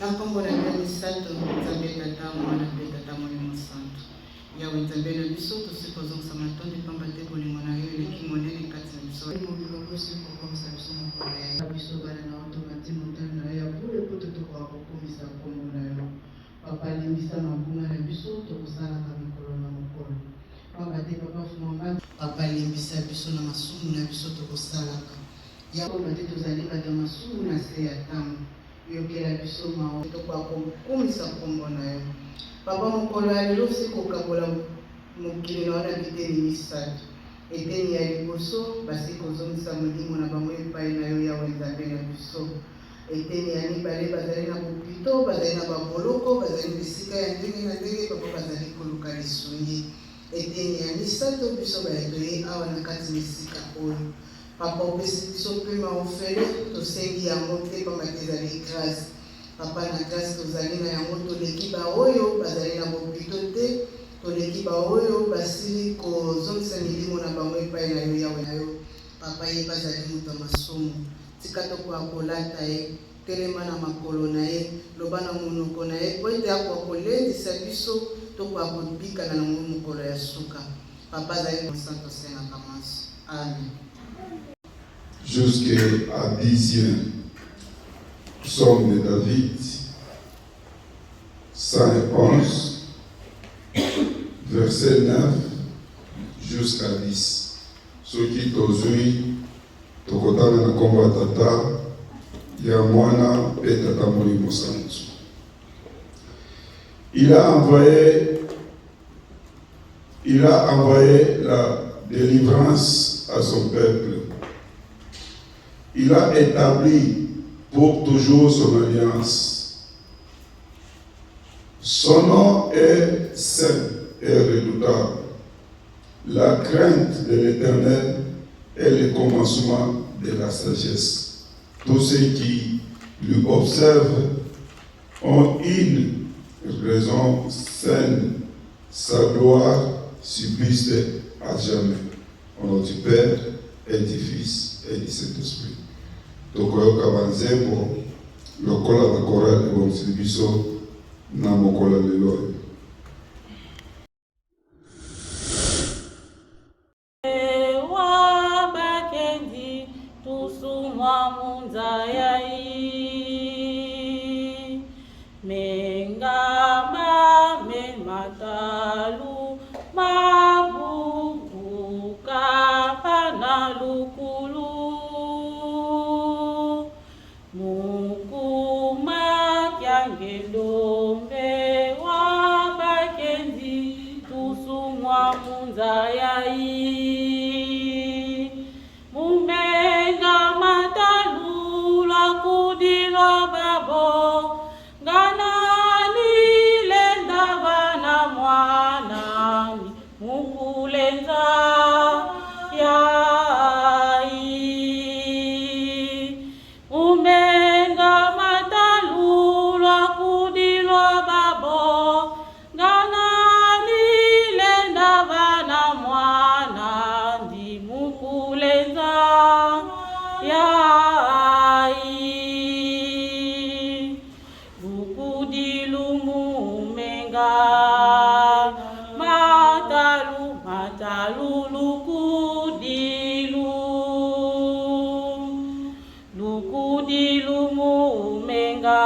Nakombo na bino misato Nzambe Tata Mwana mpe Tata Molimo Santo. Yawe Nzambe na biso tosekozongisa matondi pamba te bolingo na yo eleki monene kati na biso. Molongo sikokomisa biso mokolo ya biso bana na oto mati motani na yo ya bule po totokoka kokomisa kombo na yo. Papa limbisa mabunga na biso tokosalaka mikolo na mokolo. Pamba te papa fumamba papa limbisa biso na masumu na biso tokosalaka. Yawe mate tozali bata masumu na se ya ntango. Yokela biso mawa tokokomisa kombo na yo. Papa mokolo ya lelo sikokabola mokili na wana biteni misato. Eteni ya liboso basi kozongisa molimo na bango epai na yo Yawe Nzambe na biso. Eteni ya mibale bazali na bopito, bazali na baboloko, bazali bisika ya ndenge na ndenge, papa bazali koluka lisungi. Eteni ya misato biso baetoye awa na kati misika oyo. Papa opesi biso pema ofele, tosengi yango te pamba te ezali grâce. Papa na grâce tozali na yango toleki baoyo bazali na bopito te, toleki baoyo basili kozongisa milimo na bango epai na yo Yawe na yo. Papa ye bazali moto masumu. Tika tokoka kolata ye, telema na makolo na ye, loba na monoko na ye, po ete akoka kolendisa biso tokoka kobika na yango mokolo ya suka. Papa azali konsanto osengaka masi. Amen. Jusqu'à 10e psaume de David, 111, verset 9 jusqu'à 10. Ceux qui tozui, tokotana na komba tata, ya mwana pe tata Molimo Santo. Il a envoyé la délivrance à son peuple. Il a établi pour toujours son alliance. Son nom est saint et redoutable. La crainte de l'Éternel est le commencement de la sagesse. Tous ceux qui lui observent ont une raison saine. Sa gloire subsiste à jamais. Au nom du Père et du Fils et du Saint-Esprit. Tokoyoka banzembo lokola bakora ebomisi biso na mokola lelo. Ewa bakendi tusumwa munzayai mengama mematalu mabubuka panalukulu mukuma kyangelombe wa bakendi tusumwa munzayai mumenga matalu la kudila babo ganani lenda bana mwana mukulenza yai umenga matalu la kudila babo ganani lenda bana mwana ndi mukulenza yai bukudilumu menga matalu lukudilumu menga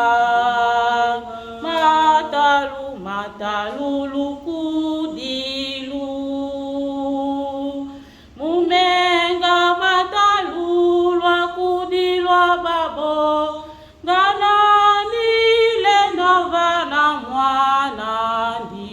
matalu lukudilu mumenga matalu lwakudilwa babo ganani lenda vana mwana ndi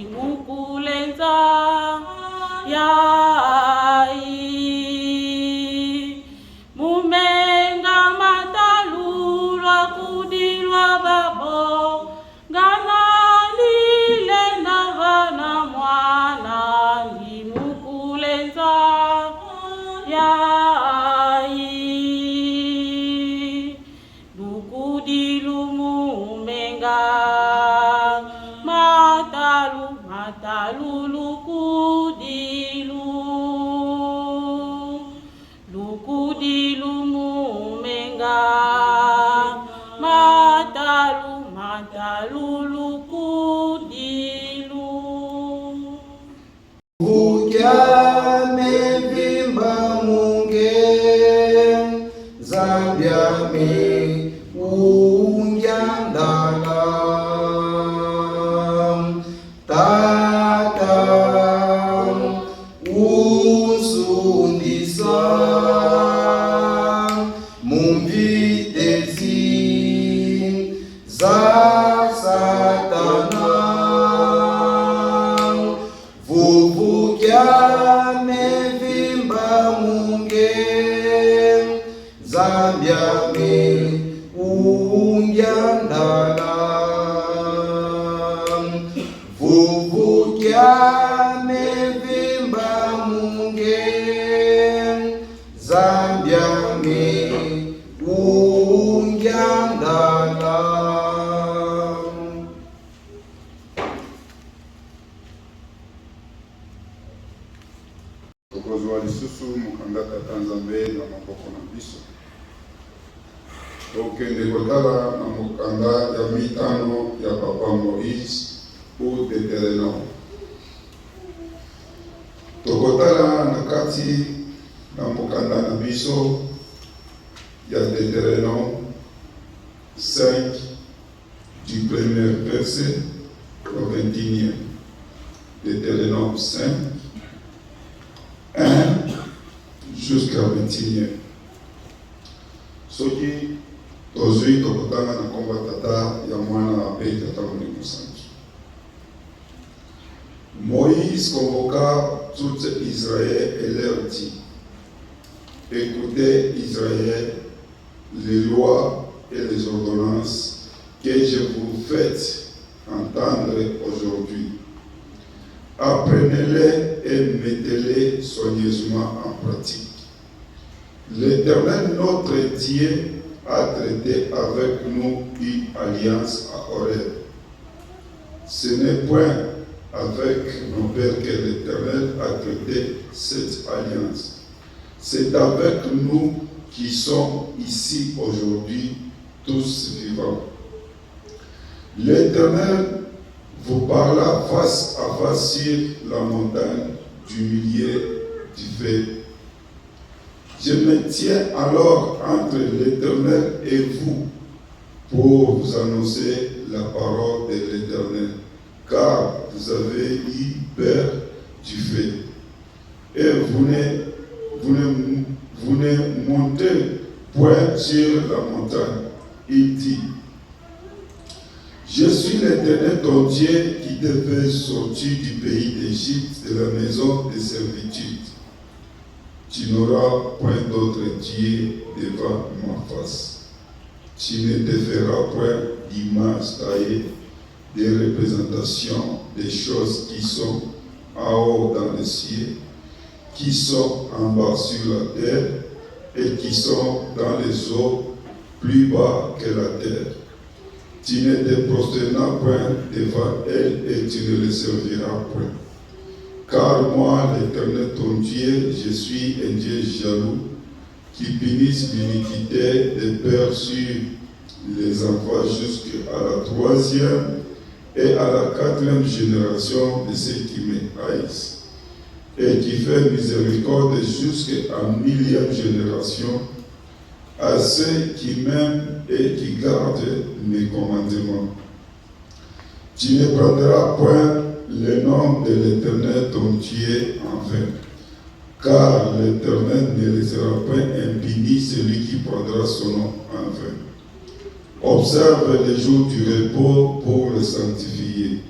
matalulu kudilu. Vukyame vimba munge zambyame ungyandala tata unsundisa mumvitezi za Satana vuvukyame vimba munge zambyame ungyandala vuvukyame vimba munge zambyame ungyandala. tokozwa lisusu mokanda tata nzambe na maboko na biso tokende kotala na mokanda ya mitano ya papa Moïse pour Deutéronome. Tokotala na kati na mokanda na biso ya Deutéronome 5 du premier verset au 21e. Deutéronome 5 1 jusqu'à 21e. Soki tozui tokotanga na komba tata ya mwana ape tata Molimo Santu. Moïse convoqua tout Israël et leur dit: écoutez Israël, les lois et les ordonnances que je vous fais entendre aujourd'hui. Apprenez-les et mettez-les soigneusement en pratique. L'Éternel, notre Dieu, a traité avec nous une alliance à Horeb. Ce n'est point avec nos pères que l'Éternel a traité cette alliance. C'est avec nous qui sommes ici aujourd'hui, tous vivants. L'Éternel vous parla face à face sur la montagne du milieu du feu. Je me tiens alors entre l'Éternel et vous pour vous annoncer la parole de l'Éternel, car vous avez eu peur du feu. Et vous ne montez point sur la montagne. Il dit: je suis l'Éternel ton Dieu qui te fait sortir du pays d'Égypte, de la maison de servitude. Tu n'auras point d'autre Dieu devant ma face. Tu ne te feras point d'image taillée, des représentations des choses qui sont en haut dans les cieux, qui sont en bas sur la terre et qui sont dans les eaux plus bas que la terre. Tu ne te prosterneras point devant elles et tu ne les serviras point. Car moi, l'Éternel ton Dieu, je suis un Dieu jaloux, qui punisse l'iniquité des pères sur les enfants jusqu'à la 3e et à la 4e génération de ceux qui me haïssent, et qui fait miséricorde jusqu'à la 1000e génération à ceux qui m'aiment et qui gardent mes commandements. Tu ne prendras point le nom de l'Éternel ton Dieu en vain, car l'Éternel ne laissera point impuni celui qui prendra son nom en vain. Observe les jours du repos pour le sanctifier.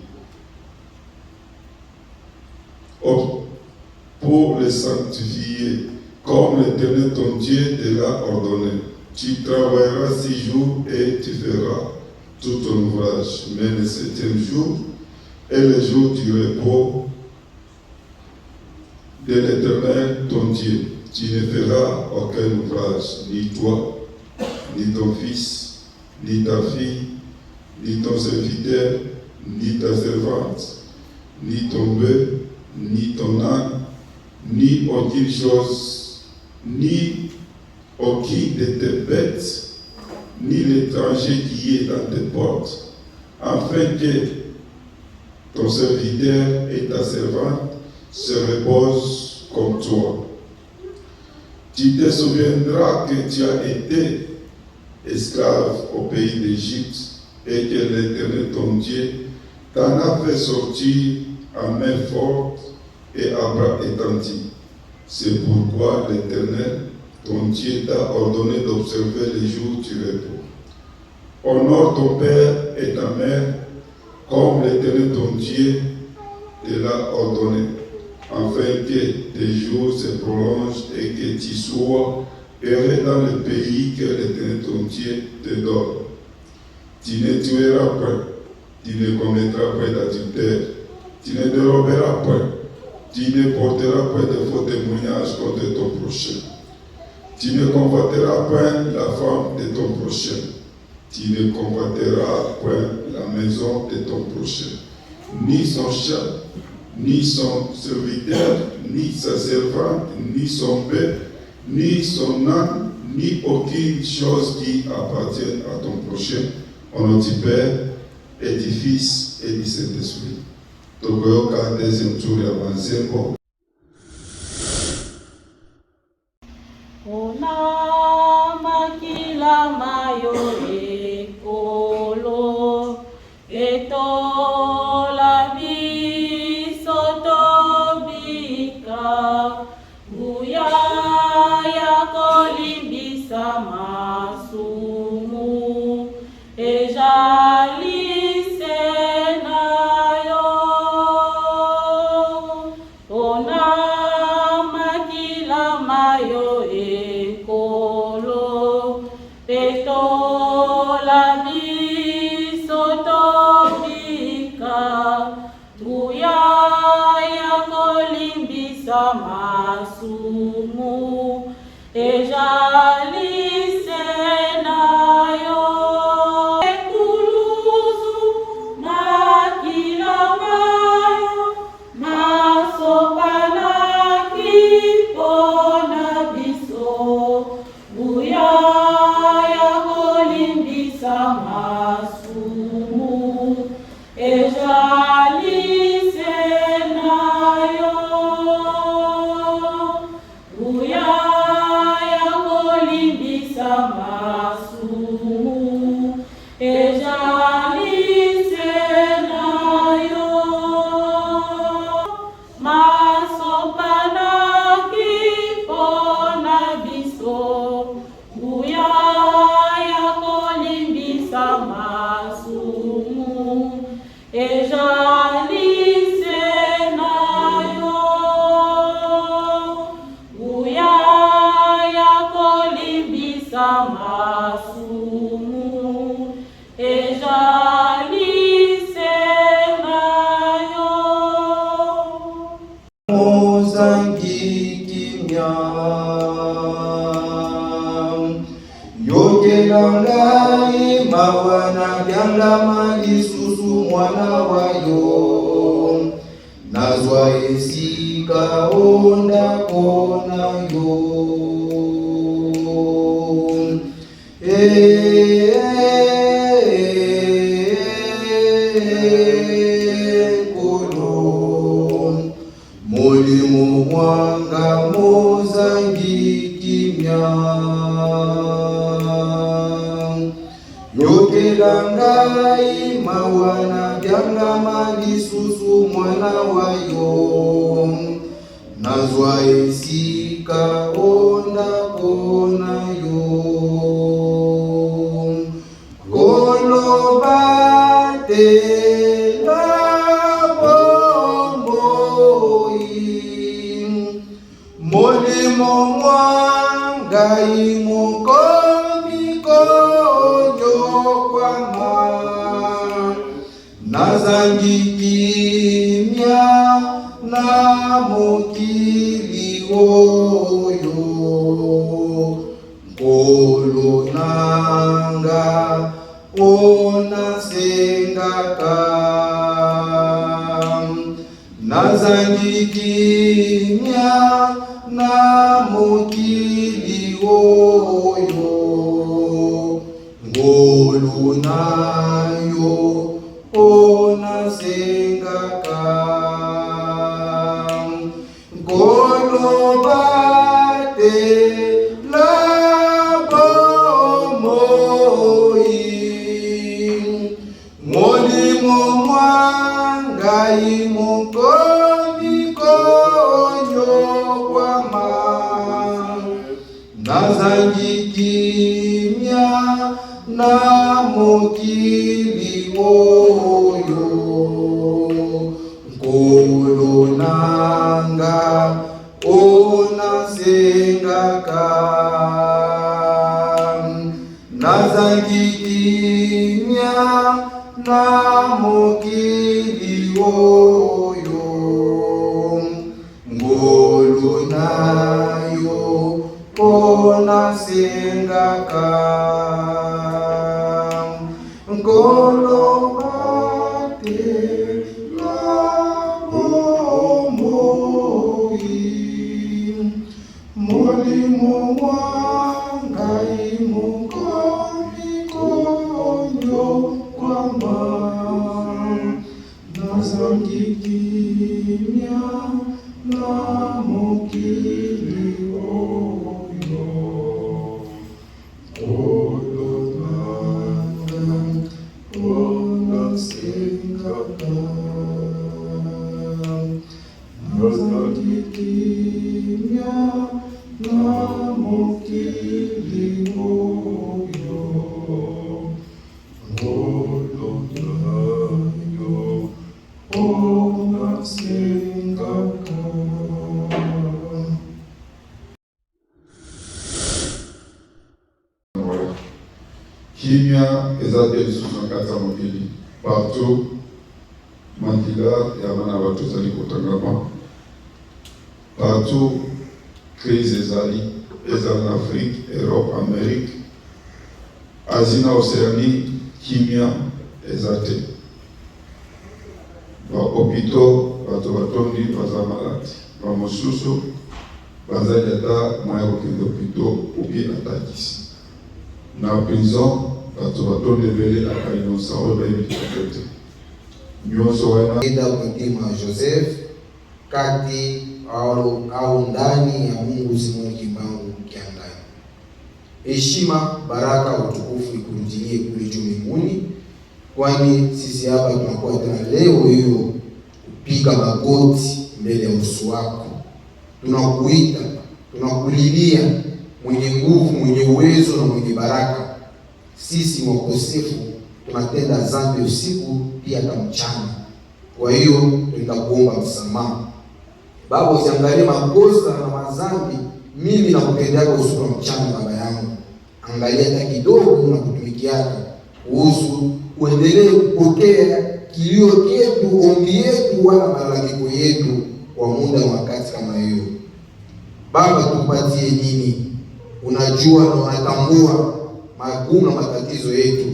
Pour le sanctifier, comme l'Éternel ton Dieu te l'a ordonné. Tu travailleras 6 jours et tu feras tout ton ouvrage. Mais le 7e jour est le jour du repos de l'Éternel ton Dieu. Tu ne feras aucun ouvrage, ni toi, ni ton fils, ni ta fille, ni ton serviteur, ni ta servante, ni ton bœuf, ni ton âne, ni aucune chose, ni aucune de tes bêtes, ni l'étranger qui est dans tes portes, afin que ton serviteur et ta servante se reposent comme toi. Tu te souviendras que tu as été esclave au pays d'Égypte et que l'Éternel ton Dieu t'en a fait sortir à main forte et à bras étendus. C'est pourquoi l'Éternel ton Dieu t'a ordonné d'observer les jours du repos. Honore ton père et ta mère comme l'Éternel ton Dieu te l'a ordonné, afin que tes jours se prolongent et que tu sois heureux dans le pays que l'Éternel ton Dieu te donne. Tu ne tueras point, tu ne commettras point d'adultère, tu ne déroberas point, tu ne porteras point de faux témoignages contre ton prochain. Tu ne convoiteras point la femme de ton prochain. Tu ne convoiteras point la maison de ton prochain, ni son chat, ni son serviteur, ni sa servante, ni son bœuf, ni son âne, ni aucune chose qui appartienne à ton prochain, au nom du Père et du Fils et du Saint-Esprit. Tokoyoka deuxième tour ya Manzembo. Ona makila mayo ekolo etola biso tobika buya ya kolimbisa masumu ejalise nayo. Ona makila mayo ekolo etola biso tobika buya ya kolimbisa masumu ejalise nayo. Ekuluzu makila mayo masopana kipona biso buya ya kolimbisa masumu ejalise nayo. Buya ya kolimbisa masumu ejalise nayo. Masopana kipona biso buya ya kolimbisa masumu ejalise nayo. Buya ya kolimbisa masumu ejalise nayo. Mozangi kimya yokelangai mawana byangama lisusu mwana wayo nazwa esika onda kona yo. Molimo mwanga mozangi kimya yokelangai mawana byangama lisusu mwana wayo nazwa esika onda kona yo. Kolobate molimo mwangai mukomi konyo kwama nazangi kimya na mokili oyo nkolo nanga ona sengaka nazangi kimya na mokili oyo ngolu nayo molimo mwangai mukomi konyo kwama nazangi kimya na mokili oyo nkolo nanga ona sengaka nazangi kimya na mokili oyo ngolo nayo ona sengaka ngolo bate molimo mwangai mukomi konyo kwama nazangi kimya na mokili oyo olonanga onasengaka nazangi kimya na mokili oyo olongayo onasengaka. Kimya eza te lisusu na kati ya mokili partout makila ya bana bato ezali kotangama partout crise ezali na Afrique, Europe, Amérique, Asie na Océanie, kimya eza te. Ba-hôpitaux bato batondi baza malade, bamosusu bazali ata moya kokende hôpitaux obi atakisi. Na prison bato batondi ebele aka innocent oyo bayebi te nyonso wana ida kutima Joseph kati au ndani ya Mungu Simoni Kimbangu Kiangai. Heshima, baraka, utukufu ikurudilie kule juu mbinguni, kwani sisi hapa tunakuwa tena leo hiyo kupiga magoti mbele ya uso wako. Tunakuita, tunakulilia mwenye nguvu, mwenye uwezo na mwenye baraka. Sisi wakosefu tunatenda dhambi usiku pia hata mchana. Kwa hiyo tutakuomba msamaha. Baba, usiangalie makosa na madhambi mimi na kutendea usiku na mchana. Baba yangu, angalia hata kidogo na kutumikiaka kuhusu uendelee kupokea kilio chetu, ombi yetu wala malalamiko yetu kwa muda na wakati kama hiyo. Baba, tupatie nini? Unajua na unatambua magumu na matatizo yetu.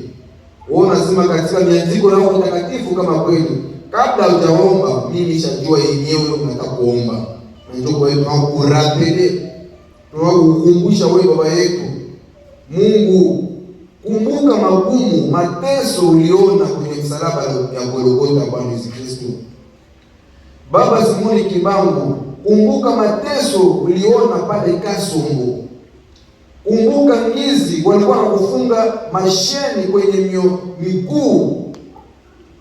Wewe unasema katika miandiko yako takatifu kama kweli kabla hujaomba mimi nishajua yenyewe unataka kuomba. Na ndio kwa hiyo tunakurapele, tunakukumbusha wewe Baba yetu Mungu, kumbuka magumu, mateso uliona kwenye msalaba ya Golgotha kwa Yesu Kristo. Baba Simoni Kimbangu, kumbuka mateso uliona pale Kasongo. Kumbuka ngizi walikuwa wanakufunga masheni kwenye miguu.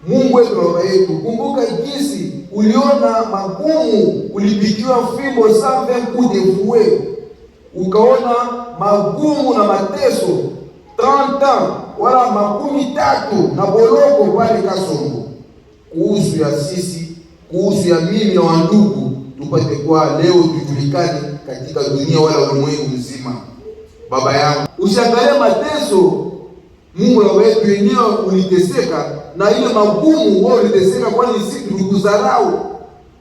Mungu wetu Baba yetu, kumbuka ikisi uliona magumu, ulipikiwa fimbo save kudevue, ukaona magumu na mateso 30 wala 13 na boloko pale Kasongo. Kuhusu ya sisi, kuhusu ya mimi na wandugu, tupate kwa leo tujulikane katika dunia wala ulimwengu mzima. Baba yangu, usiangalie mateso Mungu na wetu wenyewe uliteseka na ile magumu wewe uliteseka, kwani sisi tulikudharau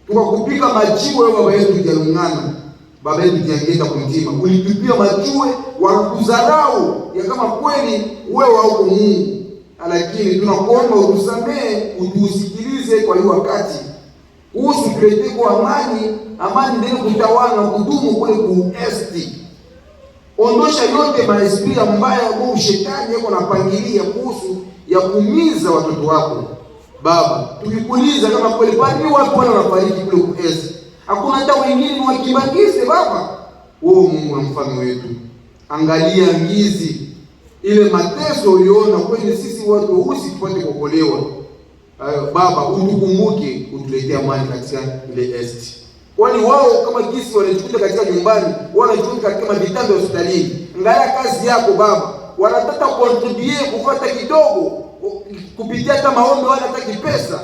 tukakupika majiwe wewe Baba yetu jalungana. Baba yetu kiangeza kumtima, ulitupia majiwe wakudharau ya kama kweli wewe hauko Mungu. Lakini tunakuomba utusamee, utusikilize kwa hiyo wakati. Usitulete kwa amani ndio kutawala na kudumu kule kuesti. Ondosha yote maesprit mbaya kwa shetani yako napangilia kuhusu ya kumiza watoto wako. Baba, tukikuuliza kama kweli bali watu wanafariki kule kuesi, hakuna hata wengine wakibakize Baba. Wewe Mungu na mfano wetu, angalia ngizi ile mateso uliona kweli sisi watu weusi tupate kuokolewa. Baba, utukumbuke, utuletee amani katika ile est. Kwani wao kama gisi wanajikuta katika nyumbani, wanajikuta katika vitanda vya hospitalini. Angalia kazi yako Baba, wanataka contribute kupata kidogo kupitia hata maombi wala hata kipesa,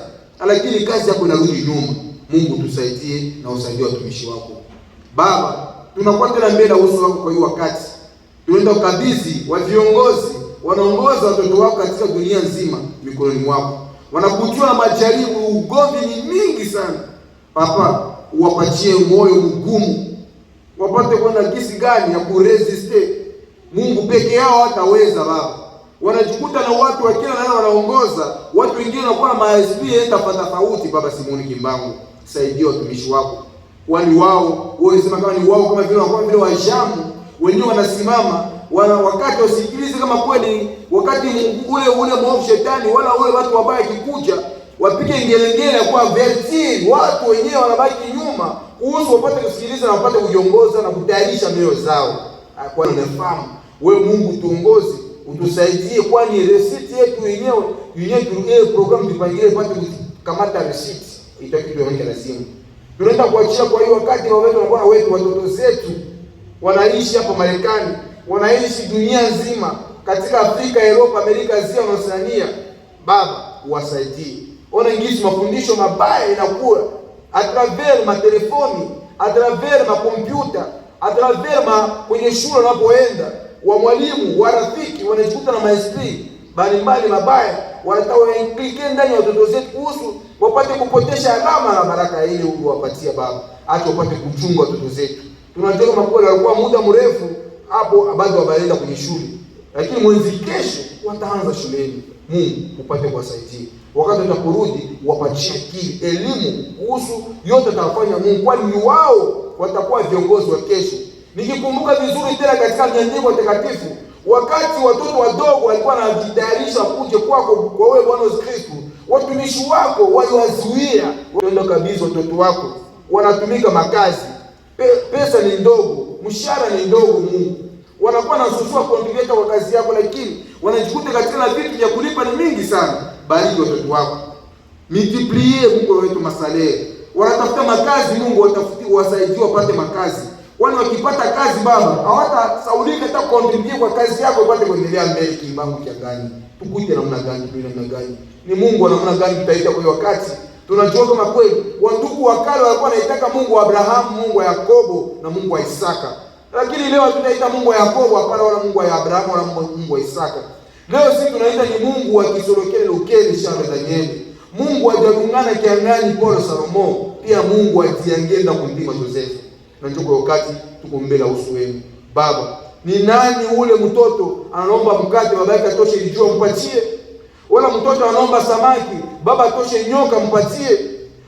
lakini kazi yako inarudi nyuma. Mungu tusaidie na usaidie watumishi wako Baba. Tunakuwa tena mbele uso wako kwa hiyo wakati. Tunaenda ukabidhi wa viongozi wanaongoza watoto wako katika dunia nzima mikononi mwako. Wanakujua na majaribu, ugomvi ni mingi sana. Papa, uwapatie moyo mgumu, wapate kuona kisi gani ya kuresiste. Mungu peke yao hataweza Baba. Wanajikuta na watu wakina na wanaongoza, watu wengine wanakuwa na maasili enda tofauti. Baba Simoni Kimbangu, saidia watumishi wako. Kwani wao wanasema kama ni wao kama vile wajamu wenyewe wanasimama wakati wasikilize kama kweli, wakati ule mwovu shetani wala ule watu wabaya kikuja wapige ngelengele kwa verti, watu wenyewe wanabaki nyuma kuhusu wapate kusikiliza na wapate kuongoza na kutayarisha mioyo zao. Kwa unafahamu wewe Mungu tuongoze, utusaidie, kwani receipt yetu wenyewe ile program tupangilie ipate kukamata receipt itakitu yake lazima. Tunaenda kuachia kwa hiyo wakati wa wetu na wetu watoto zetu wanaishi hapa Marekani, wanaishi dunia nzima, katika Afrika, Europa, Amerika, Asia na Oceania. Baba, uwasaidie. Ona ngisi mafundisho mabaya inakuwa a travers ma telefoni, a travers ma computer, a travers kwenye shule unapoenda, wa mwalimu, wa rafiki wanajikuta na maesprit mbalimbali mabaya, wanatawa implike ndani ya watoto zetu kuhusu wapate kupotesha alama na baraka ile uliwapatia Baba. Acha wapate kuchunga watoto zetu. Tunajua kama kweli walikuwa muda mrefu hapo bado wabaenda kwenye shule, lakini mwezi kesho wataanza shuleni. Mungu upate kuwasaidia. Wakati wataporudi wapatie akili, elimu kuhusu yote atafanya Mungu, kwani ni wao watakuwa viongozi wa kesho. Nikikumbuka vizuri tena katika maandiko matakatifu, wakati watoto wadogo walikuwa wanajitayarisha kuja kwako kwa wewe Bwana Yesu Kristo, watumishi wako waliwazuia waende kabisa. Watoto wako wanatumika makazi, pesa ni ndogo, mshahara ni ndogo. Mungu wanakuwa na susua kuongeleka kwa kazi yako, lakini wanajikuta katika na vitu vya kulipa ni mingi sana. Bariki watoto wako, multiplie Mungu wetu masale. Wanatafuta makazi, Mungu watafutie, wasaidie wapate makazi. Wani wakipata kazi Baba, hawatasaulika hata contribute kwa kazi yako ipate kuendelea mbele. Kimbangu kia gani tukute namna gani, namna gani ni Mungu namna gani tutaita kwa wakati. Tunajua kama kweli wandugu wa kale walikuwa wanaitaka Mungu wa Abrahamu, Mungu wa Yakobo na Mungu wa Isaka, lakini leo tunaita Mungu wa Yakobo hapana, wala Mungu wa Abrahamu wala Mungu wa Isaka. Leo sisi tunaita ni Mungu wa Kisorokele Lukeli Shamba Danieli, Mungu wa Jagungana Kiangani Paulo Salomo, pia Mungu wa Tiangenda Kundima Joseph. Na njoko wakati tuko mbele uso wenu Baba. Ni nani ule mtoto anaomba mkate baba yake atoshe lijua mpatie? Wala mtoto anaomba samaki baba atoshe nyoka mpatie?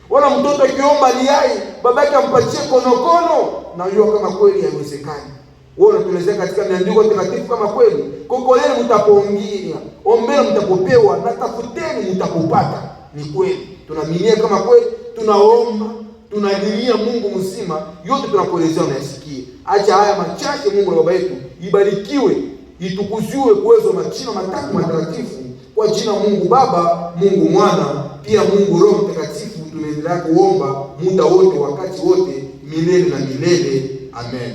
Wala mtoto akiomba liai baba yake ampatie konokono? Na hiyo kama kweli haiwezekani. Wewe unatuelezea katika maandiko matakatifu kama kweli, kokoleni mtapoingia, ombeni mtapopewa, na tafuteni mtapopata. Ni kweli. Tunaaminia kama kweli, tunaomba, tunadilia Mungu mzima, yote tunakuelezea unayasikia. Acha haya machache Mungu na baba yetu ibarikiwe, itukuziwe kuwezo majina matatu matakatifu, kwa jina Mungu Baba, Mungu Mwana, pia Mungu Roho Mtakatifu. Tunaendelea kuomba muda wote, wakati wote, milele na milele. Amen.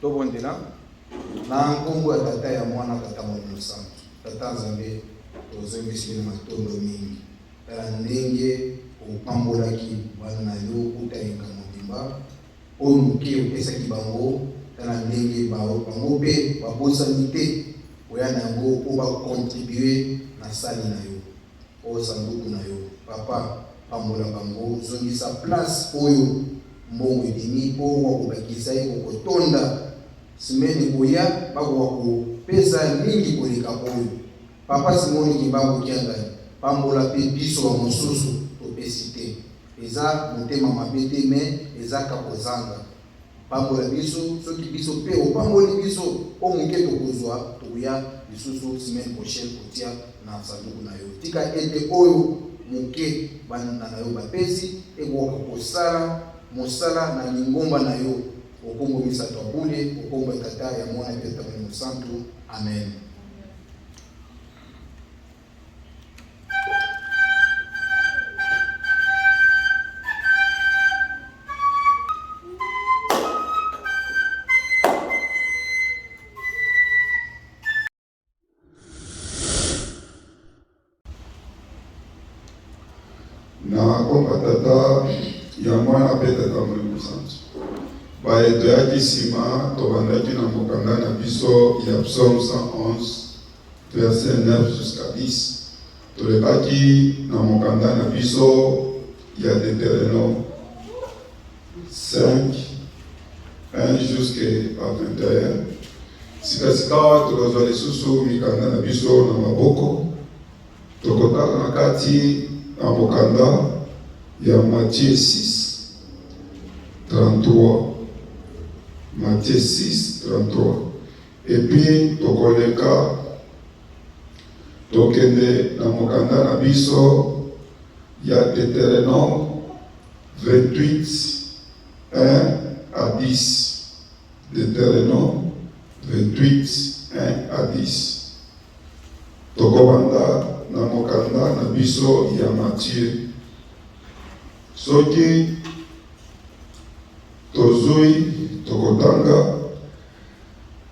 Tobondela na nkongo ya tata ya mwana tata Molimo Santu. Tata Nzambe tozongisile matondo mingi tala ndenge opambolaki bana na yo utayenga mobimba oyo moke opesaki bango tala ndenge bango mpe babosani te oya na yango mpo bakontribue na sali na yo oyo sanduku na yo. Papa, pambola bango zongisa place oyo mbongo edimi mpo bakobakisa ye kokotonda simene koya bakoka kopesa mingi koleka oyo. Papa Simoni Kimbangu Kiangai, pambola mpe biso bamosusu topesi te eza motema mabe te me eza kakozanga. Pambola biso soki biso mpe opamboli biso o moke tokozwa tokoya lisusu semaine prochaine kotia na sanduku na yo. Tika ete oyo moke bana na yo bapesi ekoka kosala mosala na lingomba na yo okombo misato abule okombo tata ya mwana mpe tata Molimo Santu. Amen. na komba tata ya mwana mpe tata Molimo Santu. Baye toyaki nsima tobandaki na mokanda na biso ya Psaume 111 verset 9 jusqu'à 10. Tolekaki na mokanda na biso ya Deutéronome 5 1 jusqu'à 21. Sikasika tokozwa lisusu mikanda na biso na maboko tokotaka na kati na mokanda ya Matthieu 6 33. Matthieu 6 33. Et puis tokoleka tokende na mokanda na biso ya Deutéronome 28 1 à 10. Deutéronome 28 1 à 10. Tokobanda na mokanda na biso ya Matthieu. Soki tozui tokotanga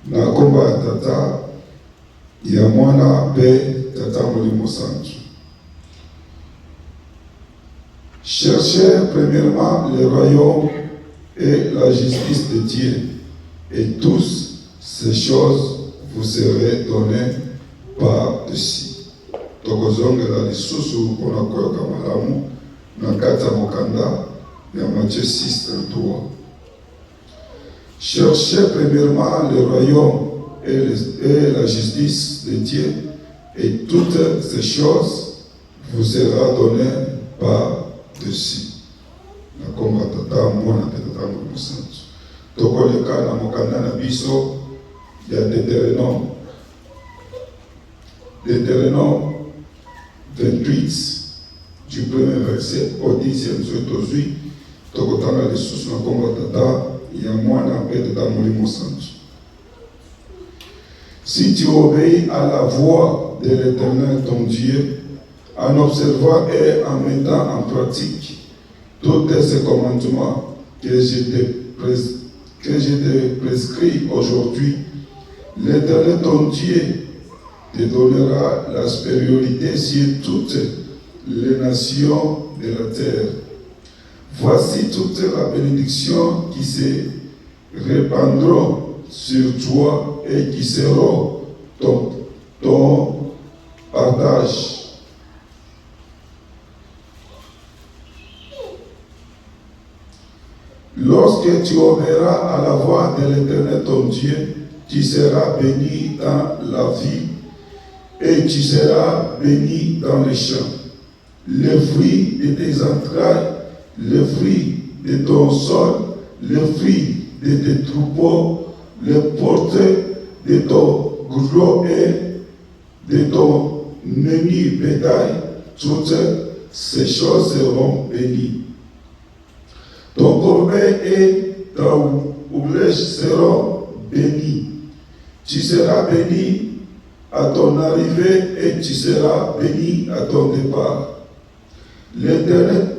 na komba ya tata ya mwana mpe tata Molimo Santu. Cherchez premièrement le royaume et la justice de Dieu, et toutes ces choses vous seront données par-dessus. Tokozongela lisusu mpona koyoka malamu na kati ya mokanda ya Matthieu 6:33. Cherchez premièrement le royaume et la justice de Dieu, et toutes ces choses vous seront données par-dessus. Na komba tata mwana mpe tata Molimo Santu. Tokoleka na mokanda na biso ya Deutéronome 28 du premier verset au 10e soitozui tokotanga lisusu na komba tata ya mwana mpe tata Molimo Santu. Si tu obéis à la voix de l'Éternel ton Dieu, en observant et en mettant en pratique tous ces commandements que je te prescris aujourd'hui, l'Éternel ton Dieu te donnera la supériorité sur toutes les nations de la terre. Voici toute la bénédiction qui se répandront sur toi et qui seront ton partage. Lorsque tu obéiras à la voix de l'Éternel ton Dieu, tu seras béni dans la vie et tu seras béni dans les champs. Le fruit de tes entrailles, le fruit de ton sol, le fruit de tes troupeaux, le porte de ton gros et de ton menu bétail, toutes ces choses seront bénies. Ton corbeil et ta ouvlèche seront bénis. Tu seras béni à ton arrivée et tu seras béni à ton départ. L'Éternel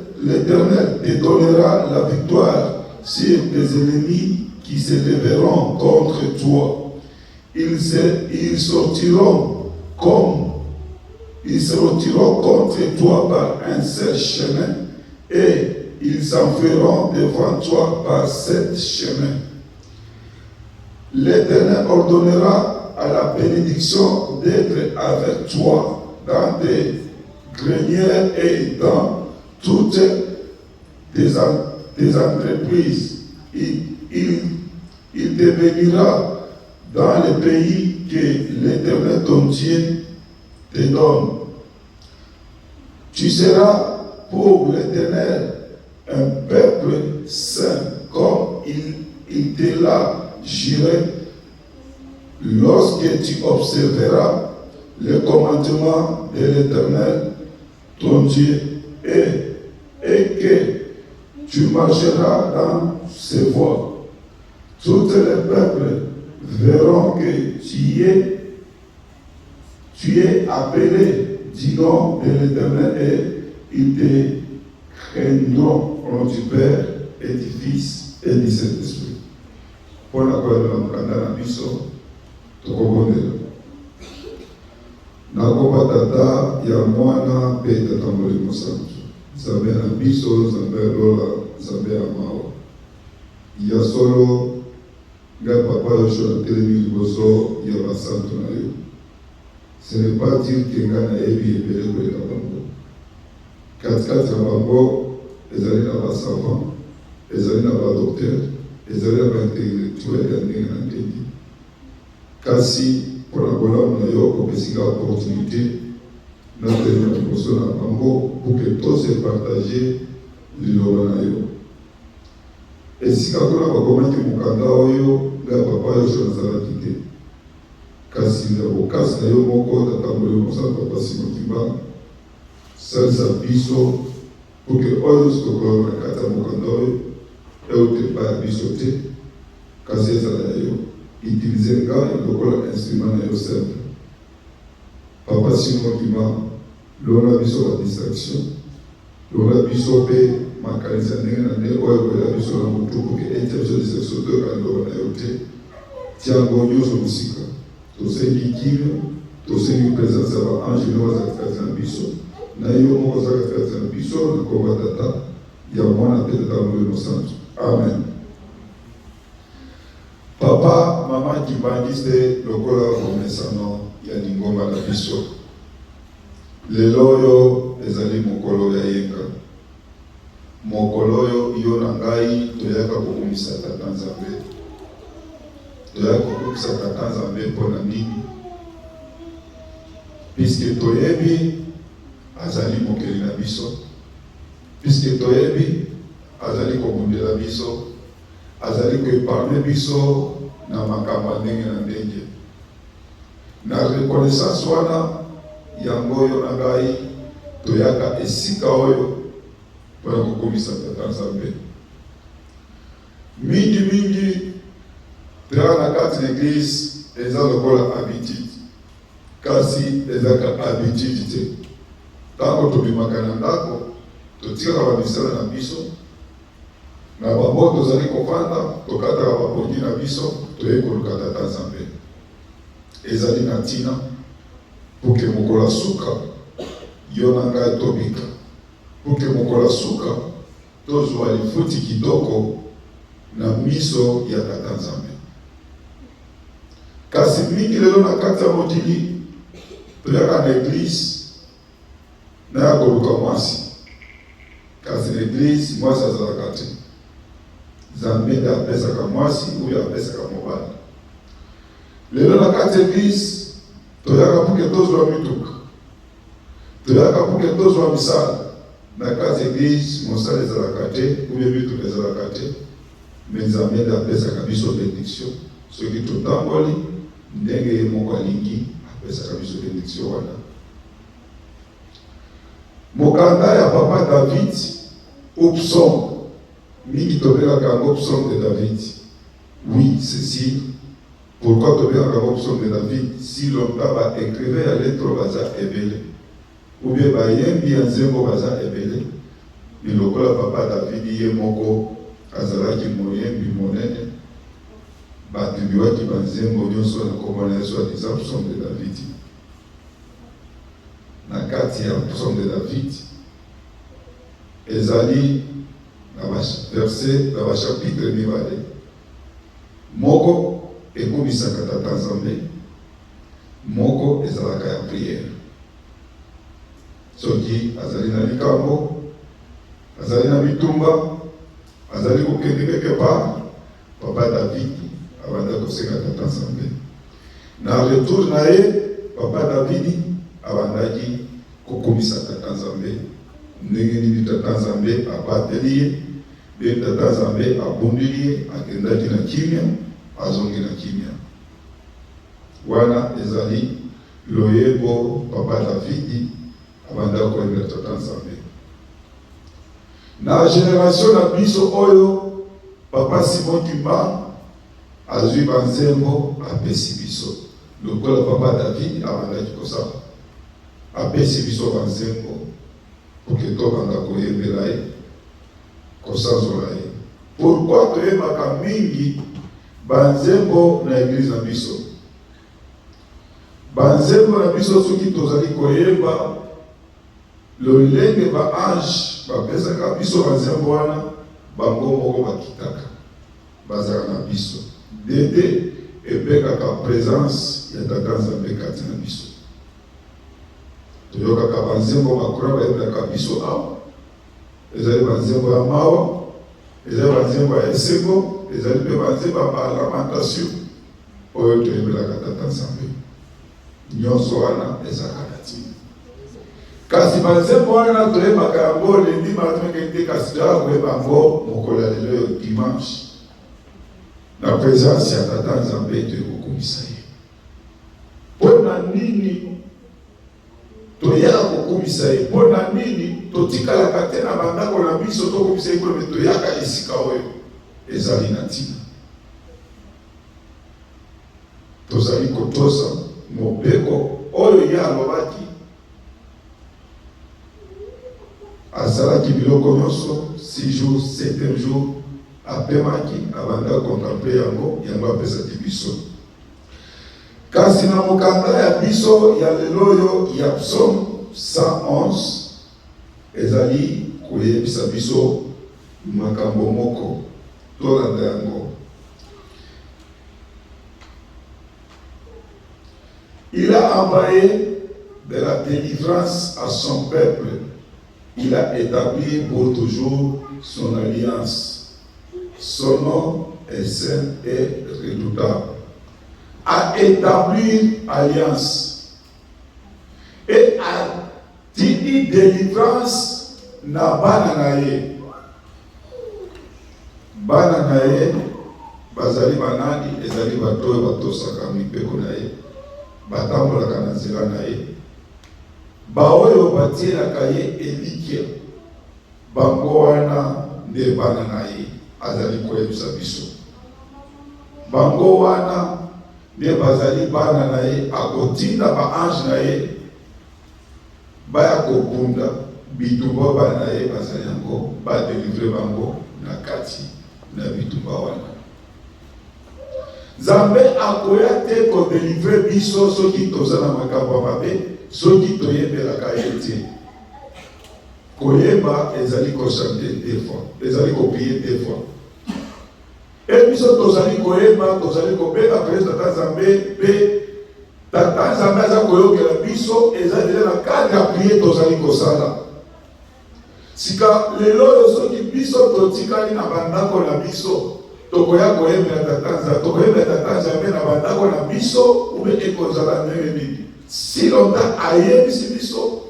te donnera la victoire sur tes ennemis qui se lèveront contre toi. Ils sortiront contre toi par un seul chemin, et ils s'enfuiront devant toi par sept chemins. L'Éternel ordonnera à la bénédiction d'être avec toi dans tes grenières et dans toutes tes entreprises. Il te bénira dans le pays que l'Éternel ton Dieu te donne. Tu seras pour l'Éternel un peuple saint, comme il te l'a juré, lorsque tu observeras le commandement de l'Éternel ton Dieu et que tu marcheras dans ses voies. Tous les peuples verront que tu es appelé du nom de l'Éternel et ils te craindront au nom du Père et du Fils et du Saint-Esprit. Pour la gloire de la mukanda na biso, tokobondela. Nakoba tata ya mwana pe tata molimo santu. Nzambe na biso, Nzambe lola, Nzambe ya mawa. Ya solo, nga papa yosho na telemi liboso ya basantu na yo. Ce n'est pas dire que nga na yebi ebele koleka bango. Katikati ya bango, ezali na basavant, ezali na badokter, ezali na baintellectuel ya ndenge na ndenge. Kasi mpona bolamu na yo kopesinga opportunité na telemi na liboso na bango pour que tous se partage liloba na yo. Esika kuna bakomaki mokanda oyo nga papa yosho nazalaki te. Kasi na bokasi na yo moko tata molimo santu papa Simon Kimba salisa biso pour que oyo sikokola na kati ya mokanda oyo euti epai ya biso te, kasi ezala ya yo. Utilize ngai lokola instrument na yo simple. Papa Simon Kimba longa biso ba distraction, longa biso mpe makanisi ya ndenge na ndenge oyo koyela biso na motu pour que ete biso distraction toyoka liloba na yo te. Tiango nyonso mosika tosengi kimia, tosengi présence ya baange nio baza katikati na biso, na yo moko aza katikati na biso, na komba tata ya mwana pe tata molimo santu. Amen. Papa, mama kibandiste lokola komesano ya lingomba na biso. Lelo oyo ezali mokolo ya yenga. Mokolo oyo yo na ngai toyaka kokumisa tata Nzambe. Toyaka kokumisa tata Nzambe mpona nini? Puisque toyebi azali mokeli na biso. Puisque toyebi azali kobundela biso. Azali koepargne biso na makambo ndenge na ndenge. Na reconnaissance wana yango oyo na ngai toyaka esika oyo mpona kokomisa tata Nzambe. Mingi toyaka na kati na eglise eza lokola habitude, kasi ezaka habitude te. Ntango tobimaka na ndako totikaka bamisala na biso, na bango tozali kovanda tokataka bapongi na biso toye koluka tata Nzambe. Ezali na ntina pour que mokolo suka yo na ngai tobika, pour que mokolo suka tozwa lifuti kitoko na miso ya tata Nzambe. Kasi mingi lelo na kati ya mokili toyaka na eglise na ya koluka mwasi, kasi na eglise mwasi azalaka te. Nzambe nde apesaka mwasi oyo apesaka mobali. Lelo na kati eglise toyaka pour que tozwa mituka, toyaka pour que tozwa misala. Na kati eglise mosala ezalaka te oyo mituka ezalaka te, me Nzambe nde apesaka biso bénédiction. Soki totamboli ndenge ye moko alingi apesaka biso bénédiction wana. Mokanda ya papa David au psaume mingi tobelaka yango psaume de David. Oui, ceci. Pourquoi tobelaka yango psaume de David? Si longtemps baécrivain ya lettre baza ebele, ou bien bayembi ya nzembo baza ebele, mais lokola papa David ye moko azalaki moyembi monene, batumbiwaki banzembo nyonso na kombo na Yesu adiza psaume de David. Na kati ya psaume de David ezali na verset na chapitre mibale. Moko ekumisaka Tata Nzambe, moko ezalaka ya prière. Soki azali na likambo, azali na bitumba, azali kokende quelque part, Papa David abanda kosenga Tata Nzambe. Na retour na ye, Papa David abandaki kokomisa Tata Nzambe. Ndenge nini Tata Nzambe abateli ye, de Tata Nzambe abundeli ye, akendaki na kimia, azongi na kimia. Wana ezali loyebo Papa David abanda koyemela Tata Nzambe. Na génération na biso oyo, Papa Simon Kimba azwi banzembo apesi biso. Lokola Papa David abandaki kosala, apesi biso banzembo poke tobanda koyembela ye, kosanzola ye. Pourquoi toyembaka mingi banzembo na église na biso? Banzembo na biso soki tozali koyemba, lolenge ba ange bapesaka biso banzembo wana, bango moko bakitaka bazala na biso. Dede ebekaka présence ya Tata Nzambe kati na biso. Toyokaka banzembo makura bayembelaka biso awa, ezali banzembo ya mawa, ezali banzembo ya esengo, ezali mpe banzembo ya lamentation oyo toyembelaka Tata Nzambe. Nyonso wana ezalaka na ntina. Kasi banzembo wana toyembaka yango lendi matin te, kasi toyaka koyemba yango mokolo ya lelo dimanche. Na présence ya Tata Nzambe tokokomisa ye. Pona nini toyaka kokomisa ye? Pona nini totikalaka te na bandako na biso tokomisa ye kolome toyaka esika oyo? Ezali na ntina. Tozali kotosa mobeko oyo ye alobaki asalaki biloko nyonso 6 jours 7e jour apemaki abanda kontemple yango apesaki biso. Kasi na mokanda ya biso ya lelo oyo ya Psaume 111 ezali koyebisa biso makambo moko, tolanda yango. Il a envoyé de la délivrance à son peuple. Il a établi pour toujours son alliance. Son nom est saint et redoutable. A établi alliance. Et a dit délivrance na bananaye. Bananaye, bazali banani, ezali batoyo batosaka mipeko na ye. Batambolaka na nzela na ye. Baoyo batielaka ye elikia, bango wana nde bana na ye azali koyebisa biso. Bango wana nde bazali bana na ye, akotinda ba ange na ye baya kobunda bitumba bana na ye bazali yango badelivre bango na kati na bitumba wana. Nzambe akoya te kodelivre biso soki toza na makambo mabe, soki toyembelaka ye te. Koyemba ezali kochante 2 fois, ezali kopie 2 fois. Et biso tozali koyemba, tozali kobenga pele Tata Nzambe, pe Tata Nzambe aza koyokela biso, ezali na cadre ya prier tozali kosala. Sika lelo soki biso totikali na bandako na biso, tokoya koyembela Tata Nzambe, tokoyembela Tata Nzambe na bandako na biso, ube ekozala ndenge nini. Si longtemps ayebisi biso,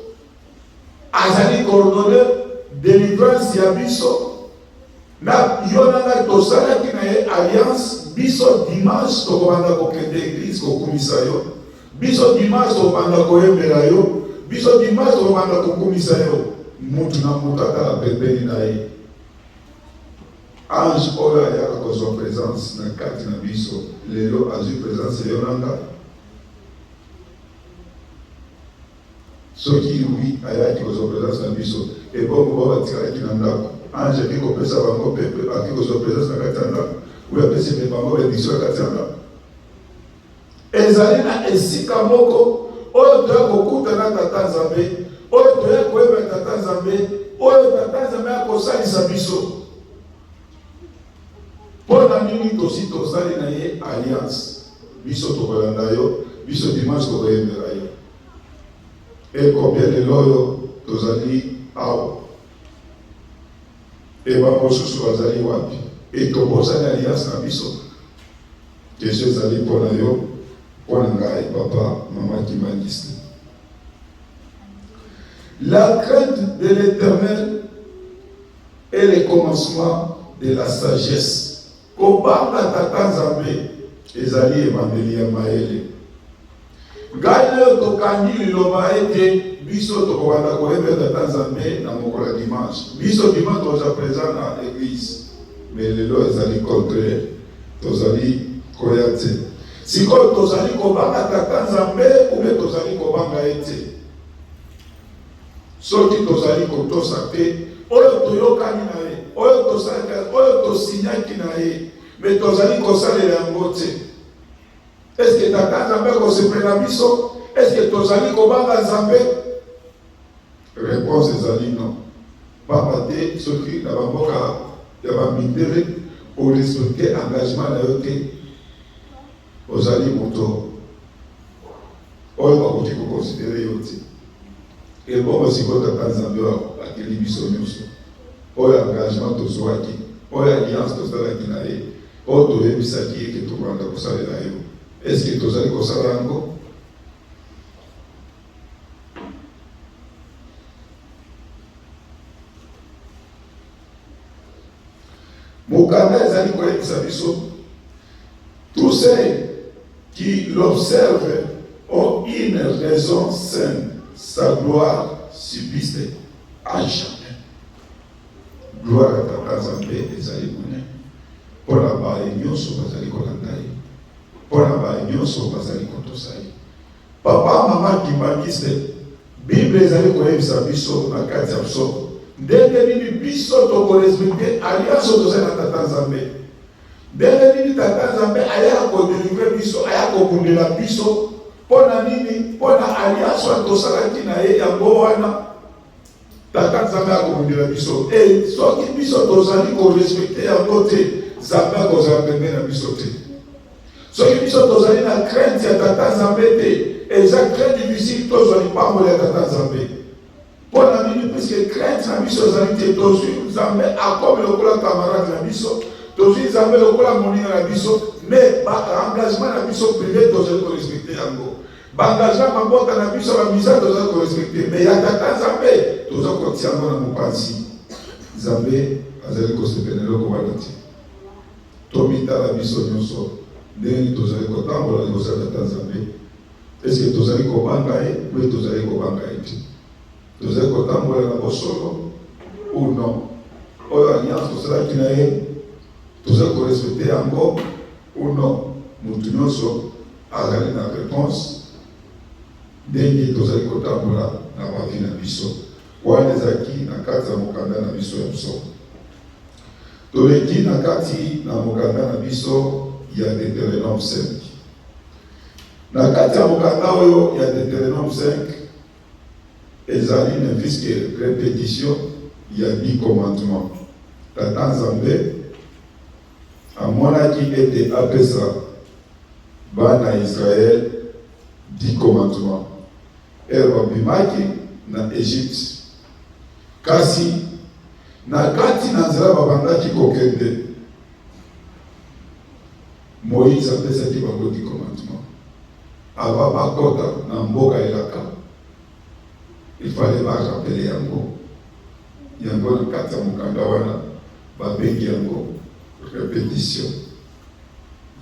azali coordonné délivrance ya biso, na yonanga tosalaki na ye alliance, biso dimanche tokobanda kokende église kokumisa yo, biso dimanche tokobanda koyembela yo, biso dimanche tokobanda kokumisa yo, mutu na mutu atala pembeni na ye. Ange oyo ayaka kozwa présence na kati na biso, lelo azwi présence yonanga. Soki oui ayaki kozwa présence na biso, ebongo batikalaki na ndako, ange aki kopesa bango pepe, aki kozwa présence na kati ya ndako, oyo apesi pe bango bénédiction na kati ya ndako. Ezali na esika moko oyo toya kokuta na Tata Nzambe, oyo toya koyeba Tata Nzambe oyo tata nzambe akosalisa biso mpo na nini tosi tosali na ye alliance. Biso tokolanda yo, biso dimanche tokoyembela yo. E combien lelo oyo tozali awa e bamosusu bazali wapi e tobosani alliance na biso. Question ezali mpo na yo, mpo na ngai papa mama Kimangisi. La crainte de l'Éternel est le commencement de la sagesse. Kobanga tata nzambe ezali ebandeli ya mayele. Ngai nayo tokangi liloba ete biso tokobanda koyemba tata nzambe na mokolo ya dimanche. Biso dimanche toza présent na église. Mais lelo ezali contraire. Tozali koya te. Sikoyo tozali kobanga tata nzambe ube tozali kobanga ete. Soki tozali kotosa te, oyo toyokani na ye, oyo tosalaki, oyo tosinyaki na ye, me tozali kosalela yango te. Est-ce que tata nzambe kosepela biso? Est-ce que tozali kobanga nzambe? Réponse ezali non. Papa te soki na bamboka ya bamindele orespecte engagement na yo te, ozali moto oyo bakoki kokonsidere yo te. Et bon, si vous avez un peu à télévision, ou l'engagement de Zouaki, ou l'alliance de Zouaki, ou de l'Ebisaki qui est tout le monde pour ça. Est-ce que vous allez ça encore? Moukanda ezali koyeba sa biso. Tous ceux qui l'observent ont une raison saine. Sa gloire subsiste à jamais. Gloire à tata nzambe ezali mone. Pour la baye nyonso bazali kolanda ye. Pour la baye nyonso bazali kotosa ye. Papa mama Kimangisi, Bible ezali koyebisa biso na kati ya biso. Ndenge nini biso tokorespecte alliance tozali na tata nzambe. Ndenge nini tata nzambe aya kodelivre biso, aya kobundela biso. Pona nini? Pona alliance tosalaki na ye yango wana tata nzambe akobundela biso. E soki biso tozali korespecte yango te, nzambe akozala pembeni na biso te. Soki biso tozali na crainte ya tata nzambe te, eza très difficile tozali pambola ya tata nzambe. Pona nini? Puisque crainte na biso ezali te, tozwi nzambe akomi lokola camarade na biso, tozwi nzambe lokola moninga na biso, mais engagement na biso privé tozali korespecte yango. Bangagement mabota na biso ba misa tozali korespecte, mais ya tata nzambe tozali kotia yango na mopanzi. Nzambe azali kosepela eloko wana te. Tomitala biso nyonso ndenge tozali kotambola liboso ya tata nzambe. Est-ce que tozali kobanga ye ou tozali kobanga ye te? Tozali kotambola na bosolo ou non? Oyo alliance tosalaki na ye tozali korespecte yango ou non? Mutu nyonso azali na réponse ndenge tozali kotambola na bavi na biso wana ezalaki na kati ya mokanda na biso ya biso. Toleki na kati na mokanda na biso ya Deutéronome 5. Na kati ya mokanda oyo ya Deutéronome 5 ezali na puisque répétition ya 10 commandements. Tata nzambe amonaki ete apesa bana Israël 10 commandements. Babimaki na Égypte. Kasi na kati na nzela babandaki kokende, Moïse apesaki bango 10 commandements. Ava bakota na mboka elaka, il fallait barapele yango. Yango na kati ya mokanda wana babengi yango répétition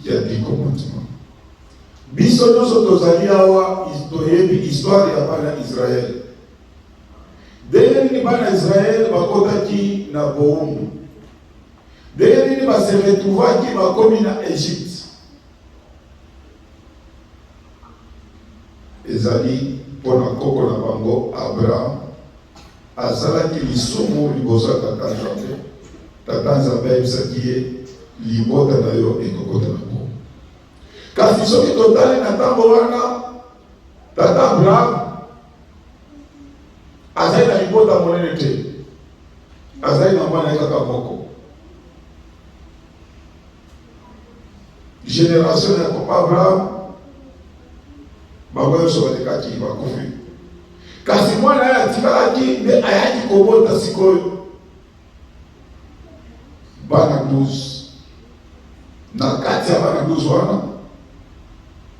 ya 10 commandements. Biso nyonso tozali awa toyebi histoire ya bana Israël. Ndenge nini bana Israël bakotaki na bowumbu, ndenge nini base retrouvaki bakomi na Égypte. Ezali mpona koko na bango Abraham azalaki lisumu liboso ya tata nzambe. Tata nzambe ayebisaki ye libota na yo ekokota na bo. Kasi soki totali na ntango wana tata Abraham azali na libota monene te. azali na mwana ye kaka moko. Génération ya papa Abraham bango nyonso balekaki bakufi, kasi mwana ye atikalaki nde ayaki kobota sikoyo bana 12. Na kati ya bana 12 wana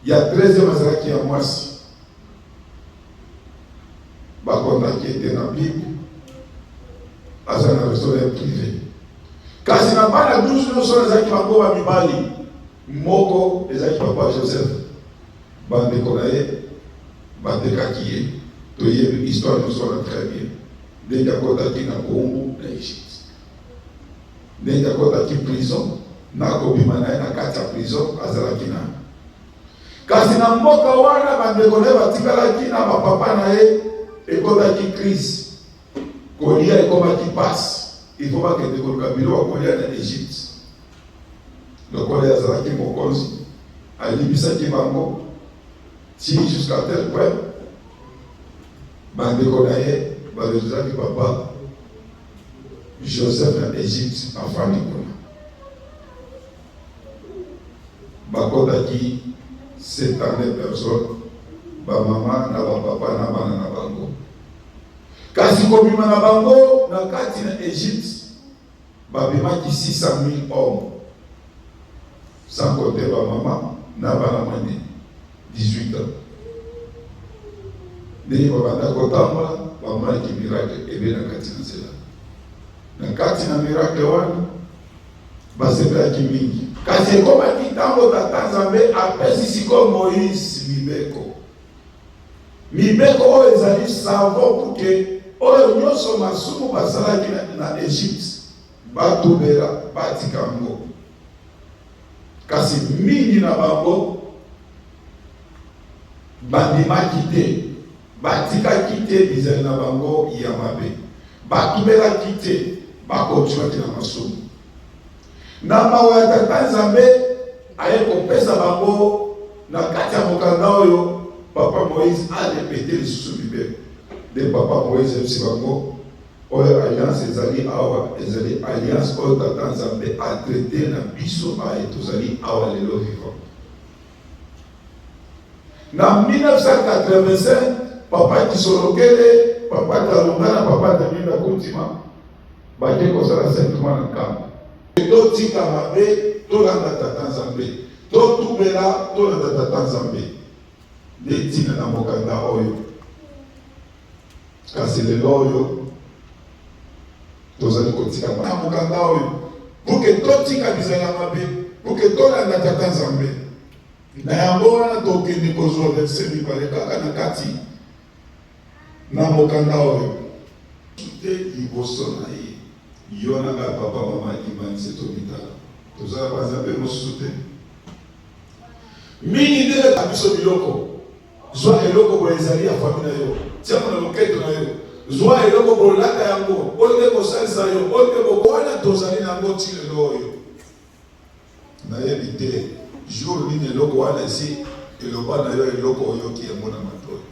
ya 13e azalaki ya mwasi, bakondaki ete na Bible aza na restaurant privé. Kasi na bana 12 nyonso ezalaki bango ba mibali, moko ezalaki papa Joseph, bandeko na ye batekaki ye, toyebi histoire nyonso wana très bien. Ndenge akotaki na Kongo na Egypte, ndenge akotaki prison na kobima na ye na kati ya prison azalaki na. Kasi na mboka wana bandeko na ye batikalaki na bapapa na ye ekotaki crise, kolia ekomaki pasi, ifo bakende koluka biloko kolia na Egypte. Lokola azalaki mokonzi alibisaki bango ti jusqu'à tel point bandeko na ye balozaki papa Joseph na Egypte afandi kuna. Bakotaki 70 personnes, ba mama na ba papa na bana na bango. Kasi kobima na bango na kati na Egypte babimaki 600,000 hommes, sans compter ba mama na bana mane 18 ans. Ndenge babanda kotambola bamonaki miracle ebe na kati na nzela. Na kati na miracle wana basepelaki mingi. Kasi ekomaki ntango tata Nzambe apesi sikoyo Moïse mibeko oyo ezali savon puke oyo nyonso masumu basalaki na Egypte batubela batika yango. Kasi mingi na bango bandimaki te, batikaki te bizali na bango ya mabe, batubelaki te, bakontinuaki na masumu. Na mawa ya tata Nzambe aye kopesa bango na kati ya mokanda oyo papa Moïse alepete lisusu mibeko. De papa Moïse ebisi bango oyo alliance ezali awa, ezali alliance oyo tata Nzambe atraite na biso aye tozali awa lelo vivant. Na 1985 papa Kisolokele, papa Talongana, papa Damina Kontima bake kozala simplement na kamba. Totika mabe tolanda tata Nzambe, totubela tolanda tata Nzambe netina na mokanda oyo. Kasi lelo oyo tozali kotika na mokanda oyo puke totika bizala mabe, puke tolanda tata Nzambe. Na yango wana tokende kozwa verset mibale kaka na kati na mokanda oyo te liboso na ye. Yona nga papa mama imanise tobitala tozala Banzambe mosusu te. Mingi ndele kabiso biloko zwa eloko bo ezali ya famille na yo, tia na loketo na yo, zwa eloko bo lata yango ote kosalisa yo, ote bokwana tozali na ngo ti lelo oyo. Na yebi te jour nini eloko wana esi eloba na yo eloko oyoki yango na matoi.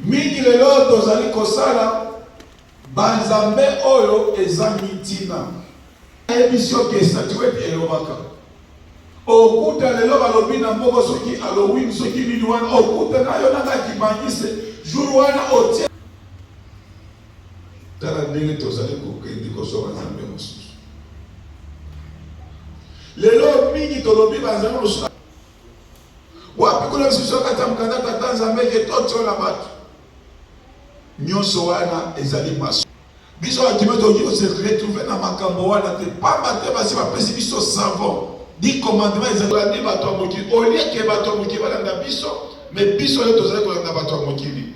Mingi lelo tozali kosala Banzambe oyo eza mitina. Ebisio ke statuette elobaka. Okuta lelo balobi na mboko soki Halloween soki nini wana okuta na yo nanga kibangise jour wana otia. Tala ndenge tozali kokende kosoba Nzambe mosusu. Lelo mingi tolobi Banzambe mosusu. Wapi kuna msusu kata mkanda tata Nzambe ke totiola batu. Nyonso wana ezali maso. Biso akimeto oki se retrouver na makambo wana te pamba te basi bapesi biso savon. Di commandement ezali bato mokili. Olie ke bato mokili balanda biso, mais biso le tozali kolanda bato mokili.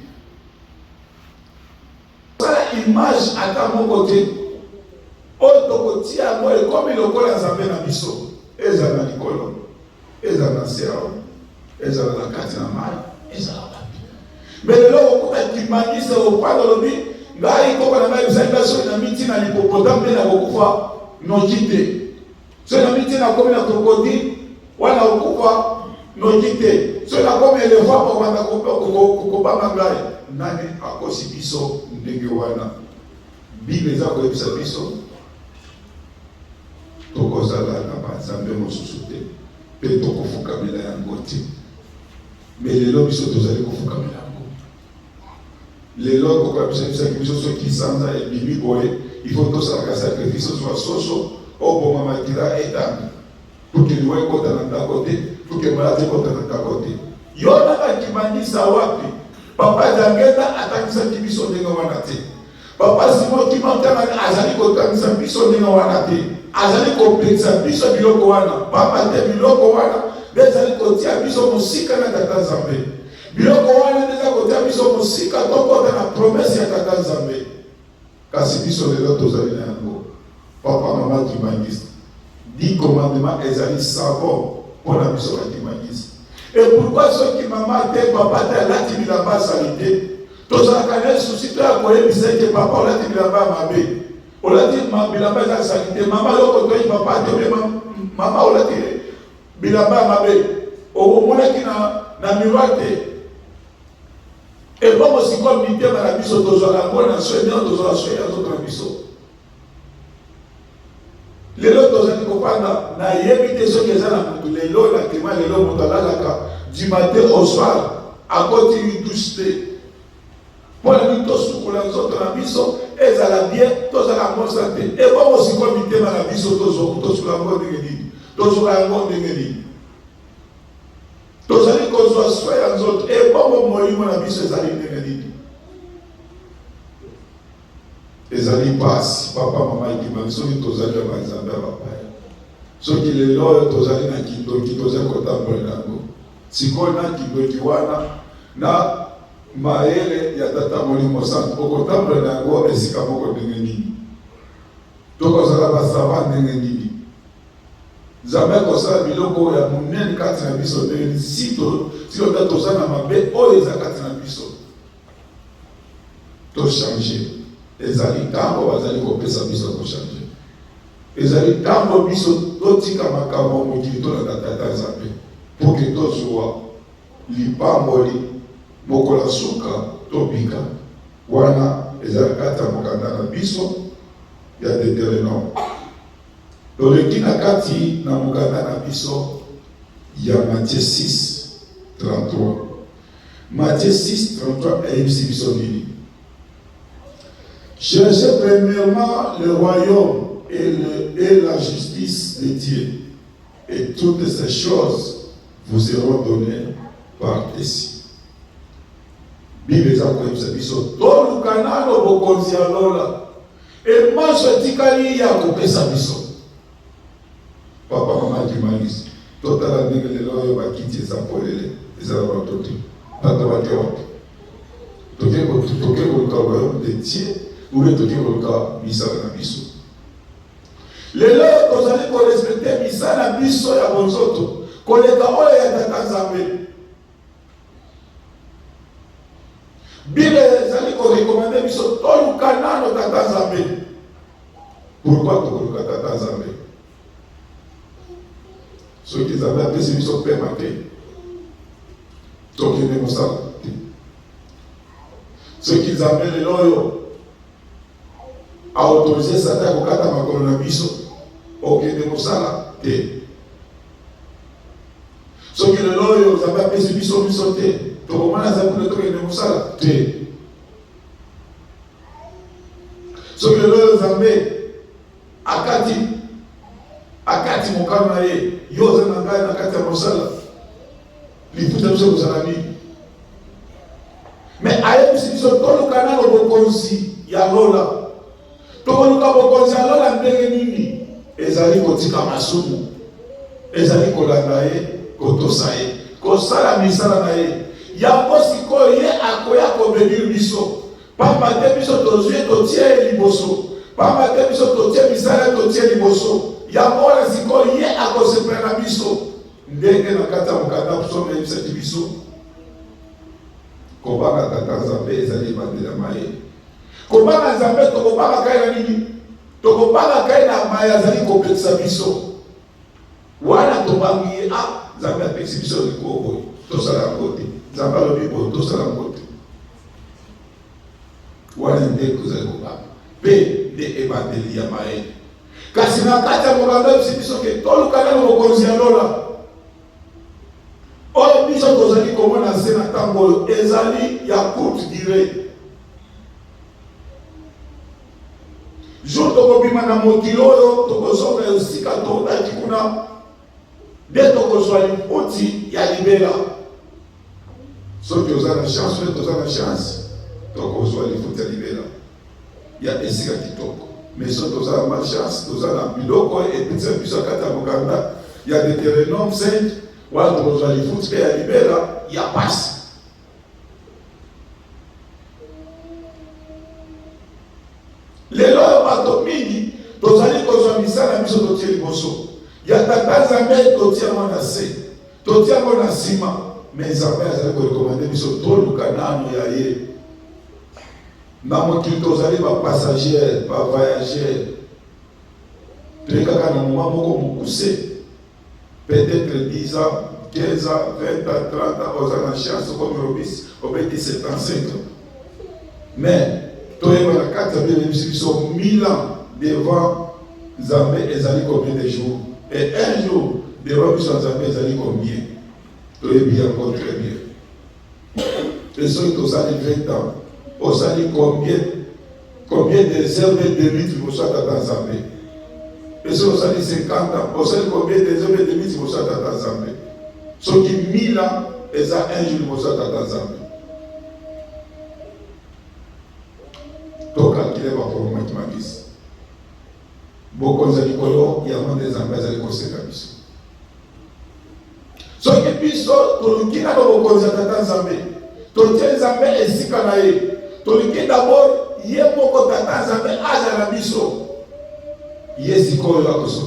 Sala image ata moko te. Oto kotia mo ekomi lokola Nzambe na biso. Ezala na likolo, ezala na sero, ezala na kati na mai, ezala wapi. Mais lelo okuta kimangisa opanda lobi ngai koko na ngai usanga so na miti na lipopotame na kokufa nokite. So na miti na komi na krokodili wana okufa nokite. So na komi elefa po wana kokobanga ngai. Nani akosi biso ndenge wana. Bible eza koyebisa biso tokozala na banzambe mosusu te mpe tokofukamela yango te. Me lelo biso tozali kofukamela yango. Lelo kokoyebisaki biso soki sanza ebimi boye il faut tosalaka sacrifice ozwa soso oboma makila etanga pour que liwa ekota na ndako te, pour que maladi ekota na ndako te. Yo nakakimangisa wapi? Papa Jangeta atangisaki biso ndenge wana te. Papa Simon Kimantana azali kotangisa biso ndenge wana te. Azali kopekisa biso biloko wana. Papa te biloko wana bezali kotia biso mosika na Tata Nzambe. Biloko wana bezali kotia biso mosika tokota na promesse ya Tata Nzambe. Kasi biso lelo tozali na yango. Papa mama kimangisa. 10 commandements ezali savon pona biso bakimangisa. Et pourquoi ceux qui maman te papa te lati bilamba salite? Tozalaka na souci to ya koyebisa ke papa olati bilamba mabe. Olati bilamba za salite. Mama loko to papa te mama olati bilamba mabe. Omonaki na miroir te. Et bon aussi comme mitema na biso tozala ngona soyez tozala soyez azotra biso. Lelo tozali kopanda na yebi te soki eza na mutu lelo na klima lelo moto alalaka du matin au soir akoti douche te mpona nini tosukola nzoto na biso ezala bien tozala bon santé ebongo sikoyo mitema na biso tosukola yango ndenge nini tosukola yango ndenge nini tozali kozwa swa ya nzoto ebongo molimo na biso ezali ndenge nini ezali pasi papa mama ikima soki tozali ya banzambe ya bapaya soki lelo oyo tozali na kindoki tozali kotambola yango sikoyo na kindoki wana na mayele ya Tata Molimo Santo okotambola yango esika moko ndenge nini tokozala basava ndenge nini Nzambe kosala biloko ya monene kati na biso ndenge nini si ota toza na mabe oyo eza kati na biso tochange. Ezali ntango bazali kopesa biso kochange. Ezali ntango biso totika makambo mokili tolanda Tata Nzambe pour que tozwa lipamboli mokola suka tobika wana ezali kati ya mokanda na biso ya Deutéronome. Toleki na kati na mokanda na biso ya Matthieu 6:33. Matthieu 6:33 eyebisi biso nini? Cherchez premièrement le royaume et la justice de Dieu, et toutes ces choses vous seront données par-dessus. Bible eza koyebisa biso toluka nano bokonzi ya lola emanso etikali ya kopesa biso. Papa mama kimangisi totala ndenge lelo oyo bakiti eza polele ezala bato te bato bake wapi toke koluka royaume de Dieu ube toke koluka misala na biso. Lelo tozali korespecte misala na biso ya bonzoto koleka oyo ya Tata Nzambe. Bible ezali korekomande biso toluka nano Tata Nzambe. Pourquoi tokoluka Tata Nzambe? Soki Nzambe apesi biso pema te tokende mosala te. Soki Nzambe lelo oyo autorisé Satan kokata makolo na biso okende mosala te. Soki lelo oyo Nzambe apesi biso te tokomana Nzambe tokende mosala te. Soki lelo oyo Nzambe akati mokano na ye yo oza na ngai na kati ya mosala liputa biso kozala nini? Me ayebisi biso toluka nano bokonzi ya lola. Tokoluka bokonzi ya lola ndenge nini? Ezali kotika masumu, ezali kolanda ye, kotosa ye, kosala misala na ye. Yango sikoyo ye akoya kobenir biso pamba te biso tozwi totie liboso, pamba te biso totie misala totie liboso. Yango wana sikoyo ye akosepela na biso ndenge na kati ya mokanda kusoma yebisaki biso kobanga Tata Nzambe ezali ebandela maye. Kobanga Nzambe tokobanga kai na nini? Tokobanga kai na maye azali kopekisa biso. Wana tobangi ye Nzambe apekisi biso likoboye tosala yango te. Nzambe alobi boye tosala yango te. Wana nde kozali kobanga mpe nde ebandeli ya maye. Kasi kasi na kati ya mokanda biso ke tolukana na bokonzi ya lola oyo biso tozali komona se na ntango oyo ezali ya courte durée. Jour tokobima na mokili oyo tokozonga esika tokotaki kuna nde tokozwa lifuti ya libela. Soki oza na chance nde toza na chance tokozwa lifuti ya libela ya esika kitoko. Mais soki toza na malchance toza na biloko epesa biso kati ya mokanda ya Deutéronome 5 wana tokozwa lifuti mpe ya libela ya pasi. Lelo oyo bato mingi tozali kozwa misala biso totie liboso ya tata Nzambe totia yango na se totia yango na nsima. Mais Nzambe azali korekomande biso toluka nano ya ye. Na mokili tozali bapassager bavoyageur toye kaka na moma moko mokuse peut-être 10 ans 15 ans 20 ans 30 ans oza na chance comme robis obeti 75 ans. Mais toyeba na kati ya Bible biso 1000 ans devant Nzambe ezali combien de jours et un jour devant biso Nzambe ezali combien toyebi yango très bien. Et soki tozali 20 ans osali combien des heures et de minutes liboso ya tata Nzambe. Et soki osali 50 ans osali combien des heures et de minutes liboso ya tata Nzambe. Soki 1000 ans eza un jour liboso ya tata Nzambe. Tokakile baforoma kimangisi bokonza likolo yango nde Nzambe azali koseka biso. Soki biso toluki na bokonzi ya tata Nzambe totie Nzambe esika na ye toluki d'abord ye moko tata Nzambe aza na biso ye sikoyo akose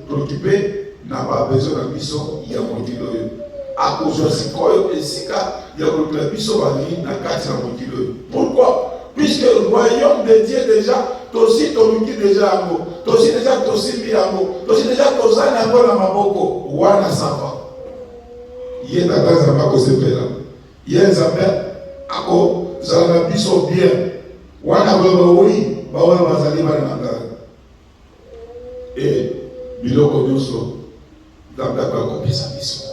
preocupe na babezo na biso ya mokili oyo akozwa sikoyo esika ya kolukila biso balingi na kati ya mokili oyo. Pourquoi? Puisque le royaume de Dieu déjà tosi toluki déjà yango tosi déjà tosimbi yango tosi déjà tozali yango na maboko wana sava ye tata Nzambe akosepela ye Nzambe akozala na biso bien wana baloba oui baoyo bazali bana na ngai e biloko nyonso Nzambe akopesa biso.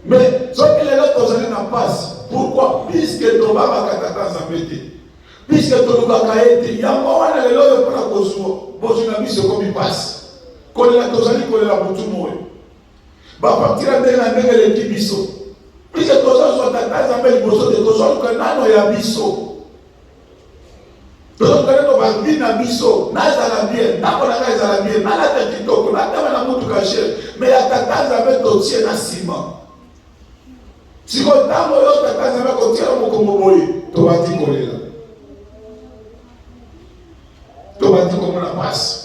Mais soki lelo tozali na pasi pourquoi? Puisque tobabaka tata Nzambe te puisque tolukaka ye te yango wana lelo oyo mpona kozwa bozwi na biso ekomi pasi kolela tozali kolela motu moyo bapartira ndenge na ndenge eleki biso puisque tozozwa tata Nzambe liboso te tozoluka nano ya biso tozoluka nano bavi na biso nazala bien ndako na ngai ezala bien nalata kitoko natama na mutuka chere mais ya tata Nzambe totie na nsima siko ntango oyo tata Nzambe akotiela mokongo boye tobandi kolela tobandi komona pasi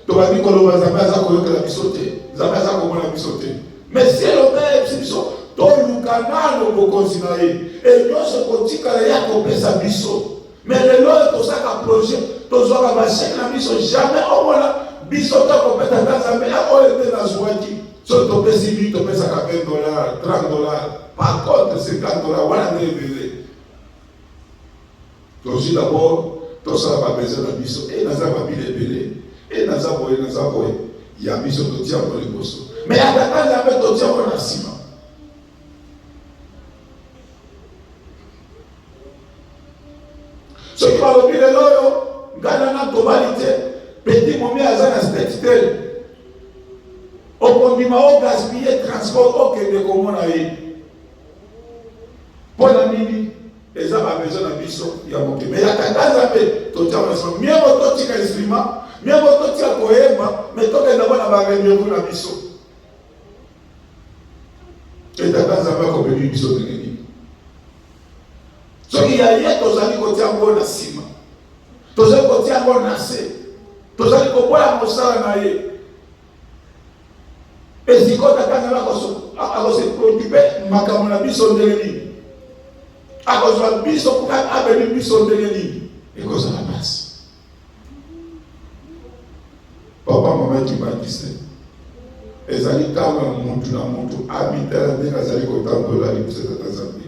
tobandi koloba Nzambe aza koyokela biso te Nzambe aza komona biso te. Mais si eloba ebisi biso toluka nano bokonzi na ye enyonso kotikala ya kopesa biso. Mais lelo oyo tosaka projet tozwaka basheke na biso jamais omona biso tokopesa tata Nzambe oyo te nazwaki so topesi bi topesaka $20 $30. Par contre, $50 wana nde ebele tozwi d'abord tosala babezo na biso e naza babile ebele e naza boye ya biso totia yango liboso. Mais ya tata Nzambe totia yango na nsima. Soki balobi lelo oyo ngana na tobali te petit momi aza na stetitel okondima ogaspille transport okende komona ye mpona nini eza babezo na biso ya mokili. Mais ya tata Nzambe totia na nsima miemo totika instrument miemo totia koyemba mais tokenda bona barendez-vous na biso e tata Nzambe akobeli biso ndenge nini. Soki ya ye tozali kotia yango na nsima tozali kotia yango na se tozali koboya mosala na ye esiko tata Nzambe akose preocupe makambo na biso ndenge nini akozwa biso kuka abeli biso ndenge nini ekozala pasi. Papa mama kibakise ezali ntango ya muntu na muntu abitala ndenge azali kotambola liboso ya tata Nzambe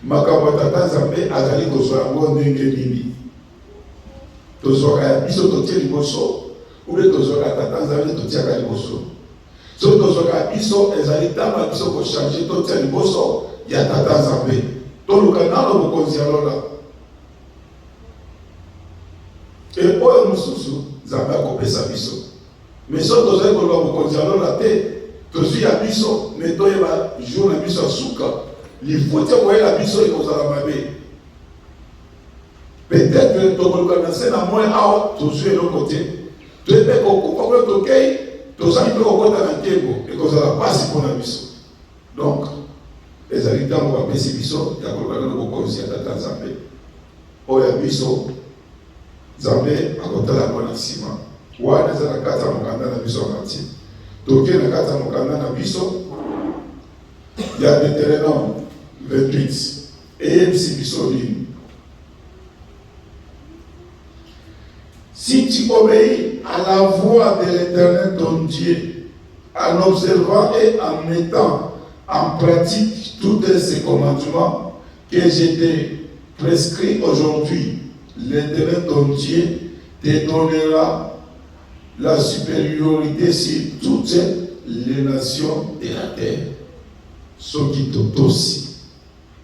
makambo ya tata Nzambe azali kozwa yango ndenge nini. tozwaka biso totie liboso ou bien tozwaka tata nzambe totiaka liboso. So tozwaka biso ezali tamba biso ko changer totia liboso ya tata nzambe toluka nano bokonzi ya lola. Et oyo mosusu nzambe akopesa biso mais so tozali koluka bokonzi ya lola te tozwi ya biso me toyeba jour na biso ya suka lifuti ya koyela biso ekozala mabe. Peut-être tokoluka na se na moya awa tozwi eloko te toyebi kokufa koyo tokei tozali mpe kokota na nkembo ekozala pasi mpona biso. Donc ezali ntango bapesi biso ya koluka na bokonzi ya tata nzambe oyo ya biso nzambe akotala mpo na nsima wana eza na kati ya mokanda na biso ya martir. Toke na kati ya mokanda na biso ya Deutéronome 28 eyebisi biso nini. Si tu obéis à la voix de l'Éternel ton Dieu, en observant et en mettant en pratique tous ces commandements que je t'ai prescrits aujourd'hui, l'Éternel ton Dieu te donnera la supériorité sur toutes les nations de la terre. Ce qui totosi,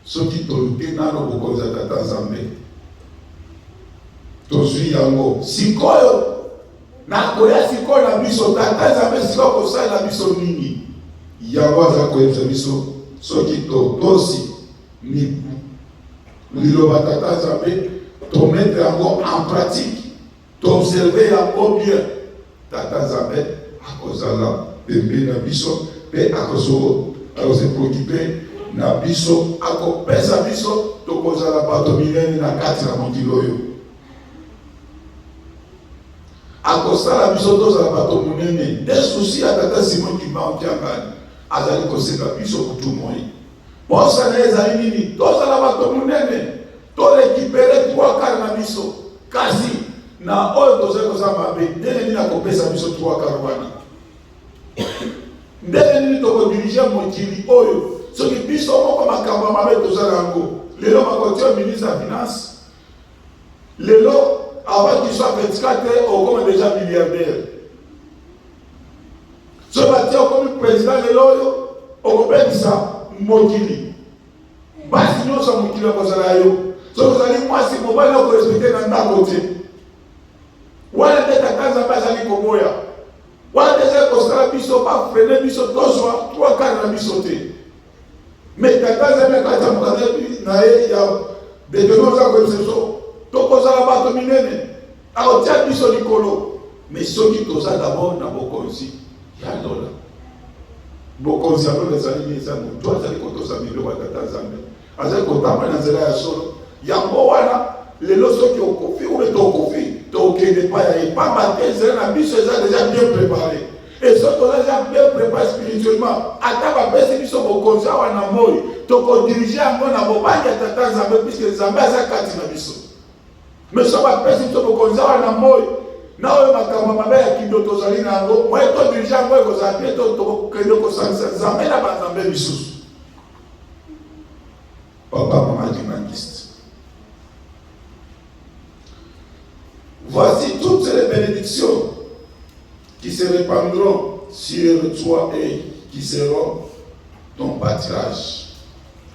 ce qui toluki nano bokonzi ya tata nzambe. Tozwi yango sikoyo nakoya sikoyo na biso tata nzambe sikoyo kosalela biso nini yango aza koyebisa biso soki totosi liloba tata nzambe tomettre yango en pratique toobserve yango bien tata nzambe akozala pembeni na biso mpe akose preocupe na biso akopesa biso tokozala bato minene na kati na mokili oyo. Akosala biso tozala bato monene de souci ya tata Simon Kimbangu azali kosenga biso kutu moi posa na ezali nini tozala bato monene torekipere 3/4 na biso kasi na oyo tozali kozala mabe ndenge nini akopesa biso 3/4 wana ndenge nini tokodirige mokili oyo soki biso moko makambo ya mabe tozala yango lelo bakotia ministre ya finance lelo avant qu'il soit 24 on comme déjà milliardaire. Ce matin comme président de l'Oyo, on peut ça mokili. Basi nous sommes mokili à kozala yo. So vous allez moi si mon bana ko respecter dans ta côté. Wala teta kaza bazali komoya. Wala déjà kosala biso pas freiner biso tozwa 3/4 na biso te. Mais tata zame kata mukana na ya de nos actions tokozala bato minene akotia biso likolo mais soki toza d'abord na bokonzi ya lola bokonzi ya lola ezali nini eza moto azali kotosa biloko ya tata nzambe azali kotamba na nzela ya solo yango wana lelo soki okofi ube tokofi tokende pa ya epamba te nzela na biso eza déjà bien préparé et soki toza déjà bien préparé spirituellement ata bapesi biso bokonzi awa na moi tokodirige yango na bobangi ya tata nzambe puisque nzambe aza kati na biso. Mais ça va passer sur le conseil na moi na oyo makambo mabe ya kindo tozali nango moi to dirija moi ko za pe to kendo ko sansa zambe na banzambe bisusu papa mama dimangiste. Voici toutes les bénédictions qui se répandront sur toi et qui seront ton pâturage.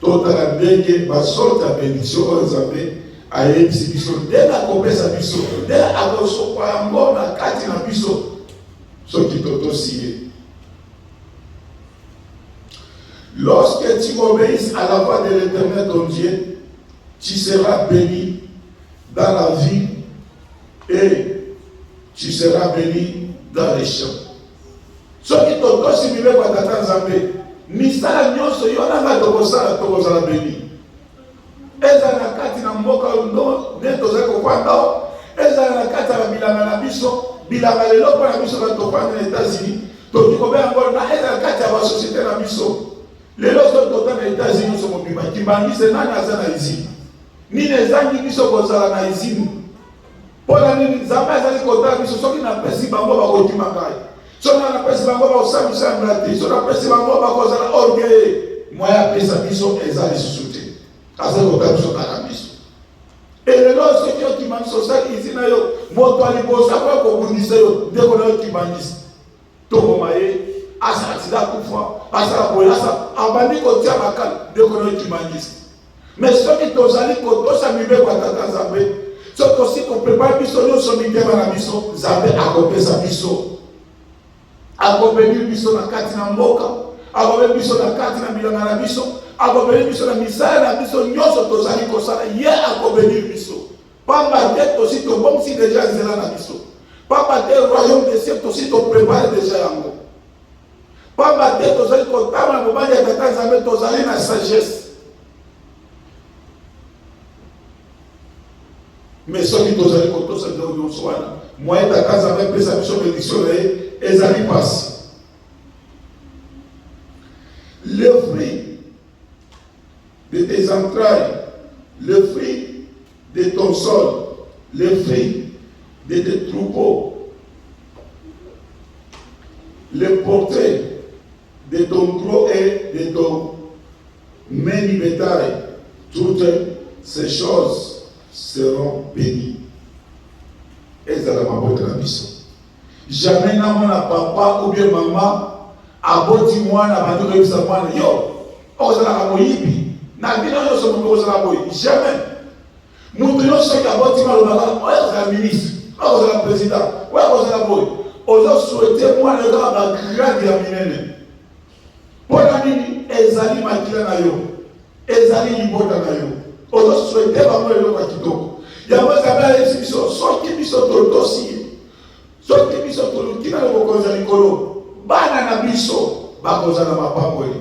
Toute la ndenge basota bénédiction ozambe ayebisi biso nde nakopesa biso nde akosopa yango na kati na biso soki totosi ye. Lorsque tu obéis à la voix de l'Éternel ton Dieu, tu seras béni dans la vie et tu seras béni dans les champs. Soki totosi mileko ya tata nzambe misala nyonso yo nanga tokozala béni. Eza na kati na mboka ndo nde tozali kokwanda eza na kati ya bilanga na biso bilanga lelo mpo na biso batofanda na États-Unis toki kobe yango na eza na kati ya basosiété na biso lelo soki tota na États-Unis nyonso mobima kibangise nani aza na izini nini ezangi biso kozala na izini mpo na nini nzambe azali kotala biso soki napesi bango bakokima ngai soki napesi bango bakosambisa yambela te soki napesi bango bakozala orgueil moya apesa biso eza lisusu te azali kotala biso kaka biso Et le nom c'est qui m'a dit ça ici na yo moto alibosa kwa kobundisa yo ndeko na yo kibandisi to momaye asa accident kufa asa boyasa abandi ko tia makala ndeko na yo kibandisi mais ce qui tozali ko tosa mibe kwa tata Nzambe so tosi ko prépare biso yo so mitema na biso Nzambe akopesa biso akobeni biso na kati na mboka akobeni biso na kati na bilanga na biso akobeni biso na misala na biso nyonso tozali kosala ye akobeni biso pamba te tosi tobongisi deja nzela na biso pamba te royaume des cieux tosi toprépare deja yango pamba te tozali kotama na mobali ya tata Nzambe tozali na sagesse mais soki tozali kotosa biloko nyonso wana moyen tata Nzambe apesa biso bénédiction na ye ezali pasi. Le fruit de tes entrailles, le fruit de ton sol, le fruit de tes troupeaux, le portée de ton gros et de ton menu bétail, toutes ces choses seront bénies. Et ça va m'apporter la mission. Jamais n'a mon papa ou bien maman aboti mwana bantu kebisa mwana yo ozala ka moyibi na bino yo so mo ozala boyi jamais mutu yo so ka boti mwana baka ozala ministre ozala président ozala boyi ozo souhaiter mwana yo ba grade ya minene pona nini ezali makila na yo ezali libota na yo ozo souhaiter ba mwana yo kwa kitoko ya moza ba exibition so ki biso totosi soki biso tolutina na bokonza likolo bana na biso bakonza na mapamboli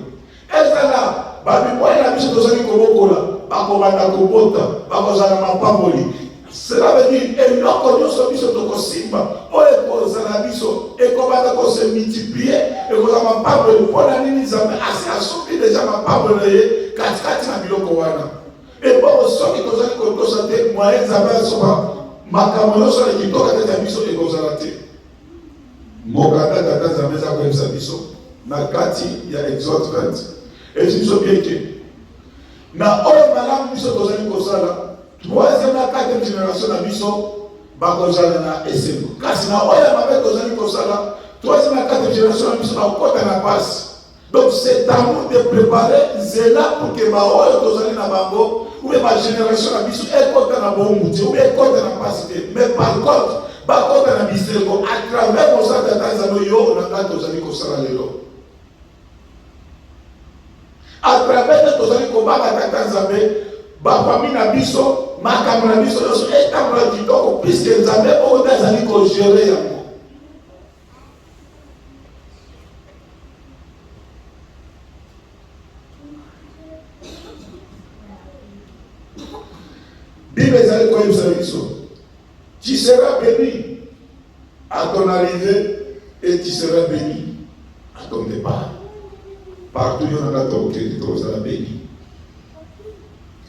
ezala babibwai na biso tozali kobokola bakobanda kobota bakonza na mapamboli cela veut dire eloko nyonso biso tokosimba oyo ekozala biso ekobanda kose multiplier ekozala mapamboli mpona nini Nzambe asi asombi deja mapamboli na ye katikati na biloko wana ebongo soki tozali kotosa te moyen Nzambe asoba makambo nyonso ya kitoko kati ya biso ekozala te mokanda tata Nzambe eza koyebisa biso na kati ya Exode 20 ezi biso bien ke na oyo malamu biso tozali kosala troisième na quatrième génération na biso bakozala na esengo kasi na oyo mabe tozali kosala troisième na quatrième génération na biso bakota na pasi donc c'est à nous de préparer nzela pour que baoyo tozali na bango ou ma génération na biso ekota na bomuti ou ekota na pasi te mais par contre bakota na bisengo à travers mosala tata Nzambe yo na kati tozali kosala lelo à travers tozali kobanga tata Nzambe bafamille na biso makambo na biso nyonso etambola kitoko puisque Nzambe oyo nde azali kogere yango. Bible ezali koyebisa biso tu seras béni à ton arrivée et tu seras béni à ton départ. Partout il y en a qui sont béni.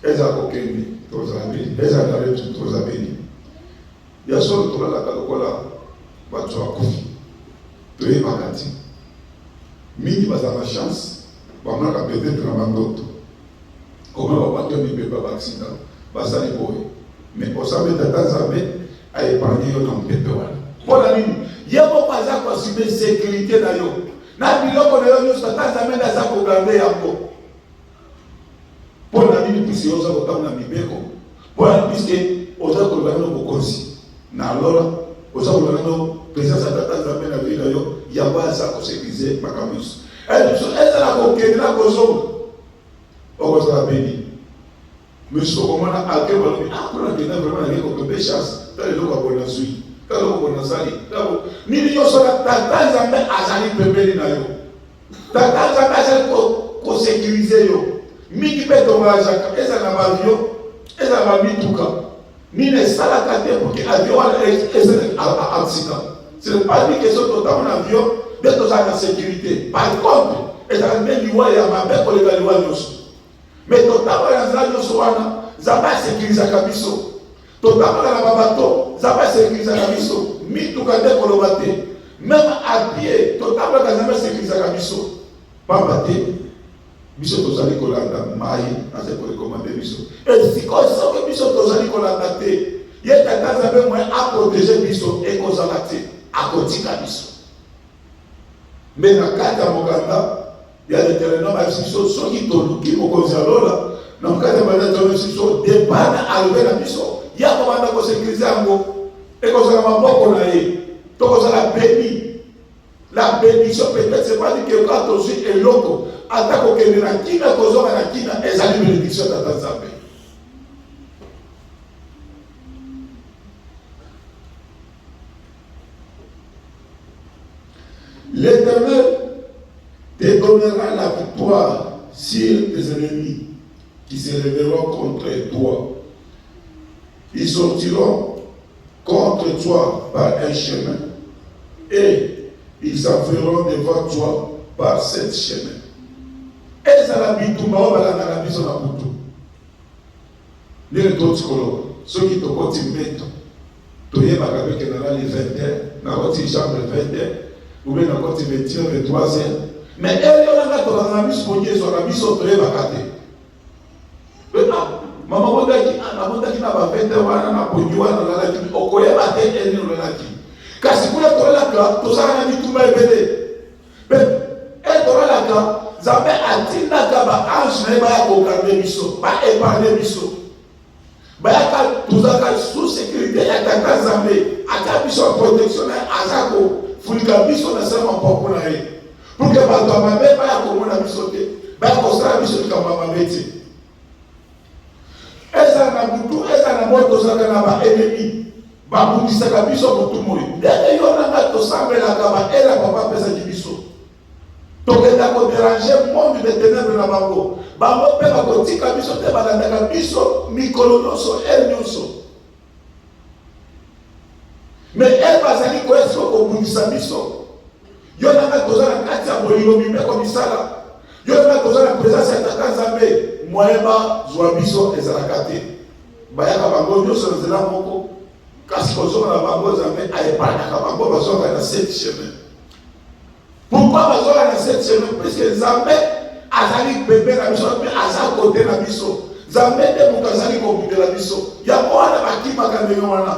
Elles ont béni, elles ont béni. Il y a solo tout là kalokola batu akufi. Tu es bakati. Mini basa la chance, bamana ka peut-être na bandoto. Comment va pas te libérer par accident? Basa ni boy. Mais pour ça mettre tata Nzambe a épargné yo dans pepe wana. Mpona nini yebo baza koassume sécurité na yo na biloko na yo nyonso tata Nzambe aza kogarde yango. Mpona nini puisque oza kotambola na mibeko mpona puisque oza koloba nano bokonzi na lora oza koloba nano présence ya tata Nzambe na vie na yo yango aza kosécurize makambo nyonso ezala kokende na kozonga okozala beni. Monsieur Komana a quel moment après la dernière vraiment avec comme des chasses dans le local pour la suite dans le local pour la sali ni ni yo sera tata Nzambe azali pembeni na yo tata Nzambe azali ko sécuriser yo mingi beto ngajaka eza na avion eza na mituka ni ne sala kate pour que avion eza accident c'est pas dit que ce total en avion beto za na sécurité par contre eza même liwa ya mabe ko le liwa nyonso. Mais totabala na nyonso wana Nzambe asekirizaka biso totabala na babato Nzambe asekirizaka biso mituka nde koloba te. Même à pied, totabala Nzambe asekirizaka biso pamba te biso tozali kolanda mai azali korekomande biso esikoyo soki biso tozali kolanda te ye tata nzambe moye aprotege biso ekozala te akotika biso me na kati ya mokanda ya Deutéronome ayebisi biso soki toluki mokonzi ya lola na kati ya bandeko ayebisi biso depana arrive na biso ya kobanda kosekirize yango ekozala maboko na ye tokozala béni. La bénédiction peut-être c'est pas dit que quand on suit un loco, attaque au Kenya, qui n'a causé la Kina, et ça bénédiction dans Tanzanie. L'Éternel te donnera la victoire sur tes ennemis qui se lèveront contre toi. Ils sortiront contre toi par un chemin et ils s'enfuiront devant toi par cette chemin. Et ça la bitumba on va la biso na butu. Les autres colons, ceux qui te continuent, tu es pas avec le 20 na côté chambre 20 ou bien na côté 21 23 mais elle on a dans la biso pour dire sur la biso tu es pas caté. Maman mondaki na ba 20 wana na ponjwa na la ki okoye ba te eni no la ki. Kasi kule tolaka tozala na bitumba ebele pe etolaka Nzambe atindaka ba ange na ba kokarde biso ba épargner biso ba yaka tozaka sous sécurité ya tata Nzambe ata biso protection na azako fulika biso na sama poko na ye pour que ba mabe ba komona biso te ba kosala biso kama mabeti eza na butu eza na moto tozaka na ba ennemi babundisaka biso motumoi ndenge yo nanga tosambelaka baela papa pesa biso tokenda kodéranger monde de ténèbres na bango bango mpe bakotika biso te balandaka biso mikolo nyonso nyonso mais bazali koyesa kobundisa biso yo nanga toza na kati ya bolingo mibeko misala yo nanga toza na présence ya tata Nzambe moyeba zwa biso ezalaka te bayaka bango nyonso na nzela moko kasi kozonga na bango Nzambe ayepanaka bango bazonga na cette chemin. Pourquoi bazonga na cette chemin? Parce que Nzambe azali bebe na biso mpe aza kote na biso Nzambe nde moto azali kobundela biso yango wana bakimaka ndenge wana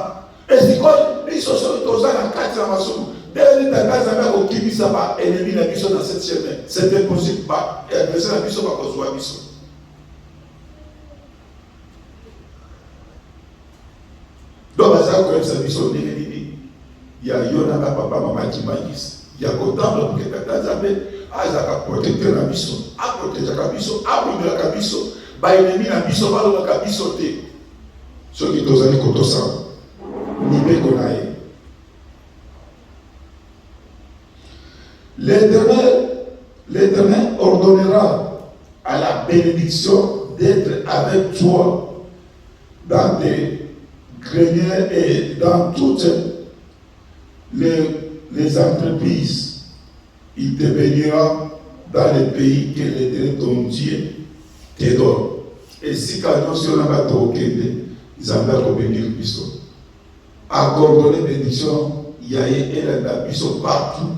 esikoyo biso soki toza na kati na masumu ndenge tata Nzambe akokimisa baennemi na biso na cette chemin c'est impossible baadversaire na biso bakozwa biso. Donc baza koyebisa biso ndenge nini ya yo na papa mama kimangisi ya kotamba pour que tata Nzambe azaka protecteur na biso aprotegeaka biso abundelaka biso baennemi na biso balobaka biso te soki tozali kotosa mibeko na ye. L'Éternel ordonnera à la bénédiction d'être avec toi dans tes greniers et dans toutes les entreprises. Il te bénira dans les pays que l'Éternel ton Dieu te donne. Et si quand si on a pas de Nzambe akobénir biso. Accordonner bénédiction, yaye et la biso partout.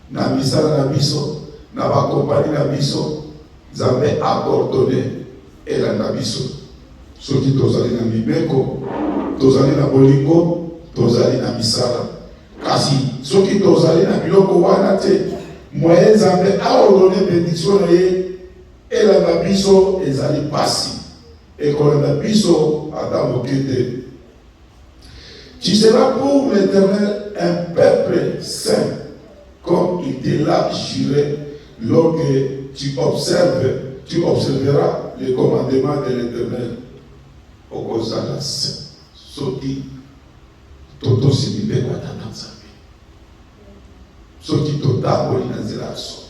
Na misala na biso, na ba compagnie na biso, Nzambe accordonner et la biso. Soki tozali na mibeko, tozali na bolingo, tozali na misala. Kasi soki tozali na biloko wana te, moyen Nzambe aordonner bénédiction na ye et la biso ezali pasi. Et quand la biso ata mokete. Tu seras pour l'Éternel un peuple saint, comme il te l'a juré, lorsque tu observeras les commandements de l'Éternel. Au Kozala saint. Soki toto simile kwa tata Nzambe. Soki tota boli na nzela so.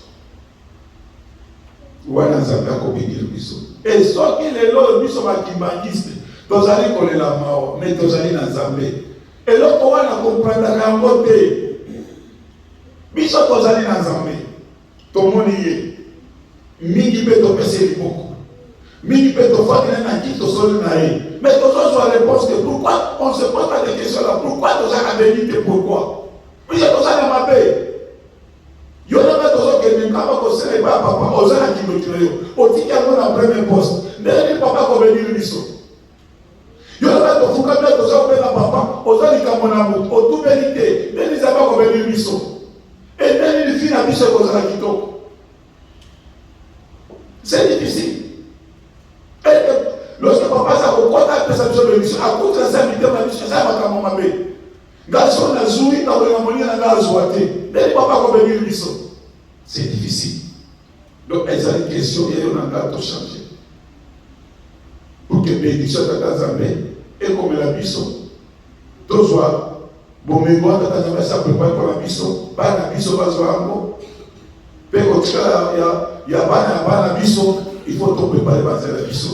Wana Nzambe akobénir biso. Et soki lelo biso bakimangiste, tozali kolela mawa, mais tozali na Nzambe. Et loko wana comprendre yango te. Biso tozali na Nzambe. Tomoni ye. Mingi pe topesi liboko. Mingi pe tofaki na ki tosoli na ye. Mais toujours la réponse que pourquoi on se pose pas de questions là. Pourquoi tozali béni te pourquoi? Biso tozali na mabe. Yo na ba tozo ke ngaba ko osala ba papa ozala kimotino yo otiki yango na premier poste ndenge papa kobenili biso yo na tofuka mpe toza kobenga papa oza likambo na moto otubeli te ndenge eza ba kobenili biso ndenge lifi na biso ekozala kitoko. C'est difficile. Et lorsque papa sa kokota apesa biso bénédiction akota sa mitema na biso eza makambo mabe garçon nazwi na kolenga moninga na nga azwa te ndenge papa kobenili biso. C'est difficile. Donc, elles ont une question, il y a un engagement de changer. Pour que la bénédiction de la Zambé, et comme la biso, tous soient, bon, mais moi, la Zambé, ça prépare pour la biso, pas la biso, pas la biso, mais quand il y a la biso, il faut tout préparer pour la biso.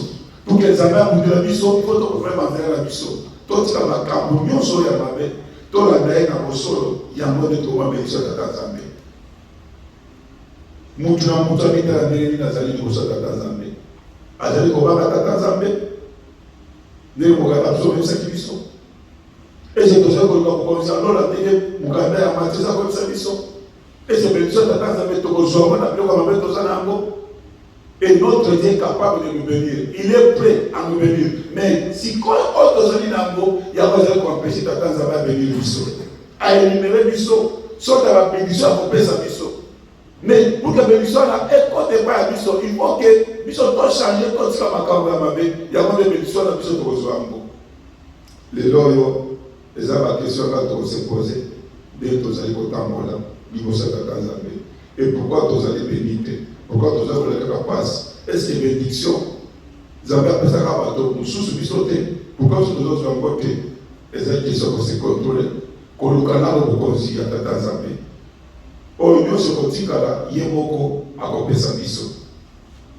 Pour que les Zambé aient la biso, il faut tout préparer pour la biso. Tout ce qui est la cambouillon, il y a la bé, tout la bé, il y a un mode de trouver la bénédiction de la Zambé. Mutu na mutu abitala ndenge nazali liboso ya tata Nzambe azali kobanga tata Nzambe ndenge mokanda biso oyebisaki biso ese tozali koluka kokomisa lola ndenge mokanda ya mati eza koyebisa biso ese bénédiction ya tata Nzambe tokozwama na biloko mabe toza na yango et notre Dieu est capable de nous bénir. Il est prêt à nous bénir. Mais si quand on tozali na yango yango azali koempêche tata Nzambe abénir biso aénumere biso soki ya babénédiction akopesa biso. Mais pour que bénédiction na écoute pas à biso, il faut que biso to changer tout ça makambo ya mabe ya ko bénédiction na biso tokozwa yango. Lelo yo eza ba question ka to se poser de tozali kotambola liboso ya tata Nzambe. Et pourquoi tozali bénité? Pourquoi tozali koleka passe? Est-ce que bénédiction Nzambe apesa ka bato mususu biso te? Pourquoi tozali yango te? Eza question ko se contrôler koluka na bokonzi ya tata Nzambe. Oyo nyonso kotikala ye moko akopesa biso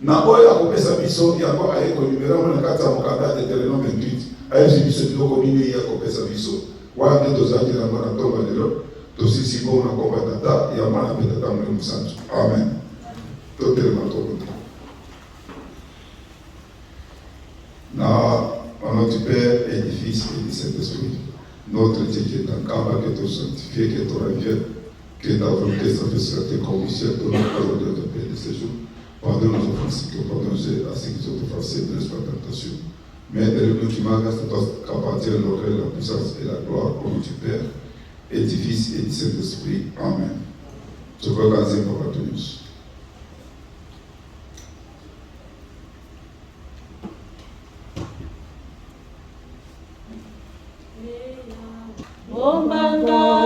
na oyo akopesa biso yango aye konimera na kati ya mokanda Deutéronome 28 ayebisi biso biloko nini ye akopesa biso wana nde tozalaki nango na ntongo lelo tosisi bongo na komba tata ya mwana mpe tata molimo mosantu amen. Totelema tokota na au nom du Père et du Fils et du Saint-Esprit. Notre Dieu qui est en Kamba, que tu sanctifié, que tu reviennes, que ta volonté s'affaisse sur la terre comme au ciel, ton nom parole de ton Père de ces jours. Pardonne nos offenses, que pardonne à ceux qui sont offensés, ne laisse pas la tentation. Mais délivre-nous du mal, grâce à toi, qu'appartient l'autel, la puissance et la gloire, au nom du Père, et du Fils et du Saint-Esprit. Amen. Je veux lancer pour la tenue.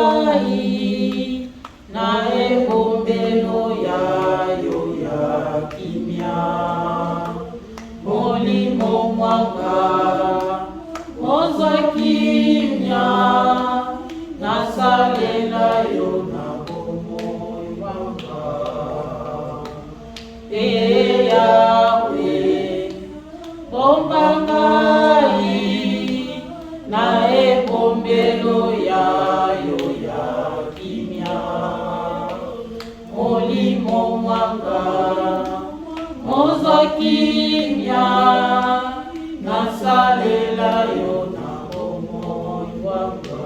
Ombangai na ebombelo yayo ya kimia molimo mwanga mozwa kimia nasalela yo na bomo mwanga Yawe ombangai na ebombelo yayo ya kimia molimo mwanga mozwa kimia nasalela yo na bomoi wanga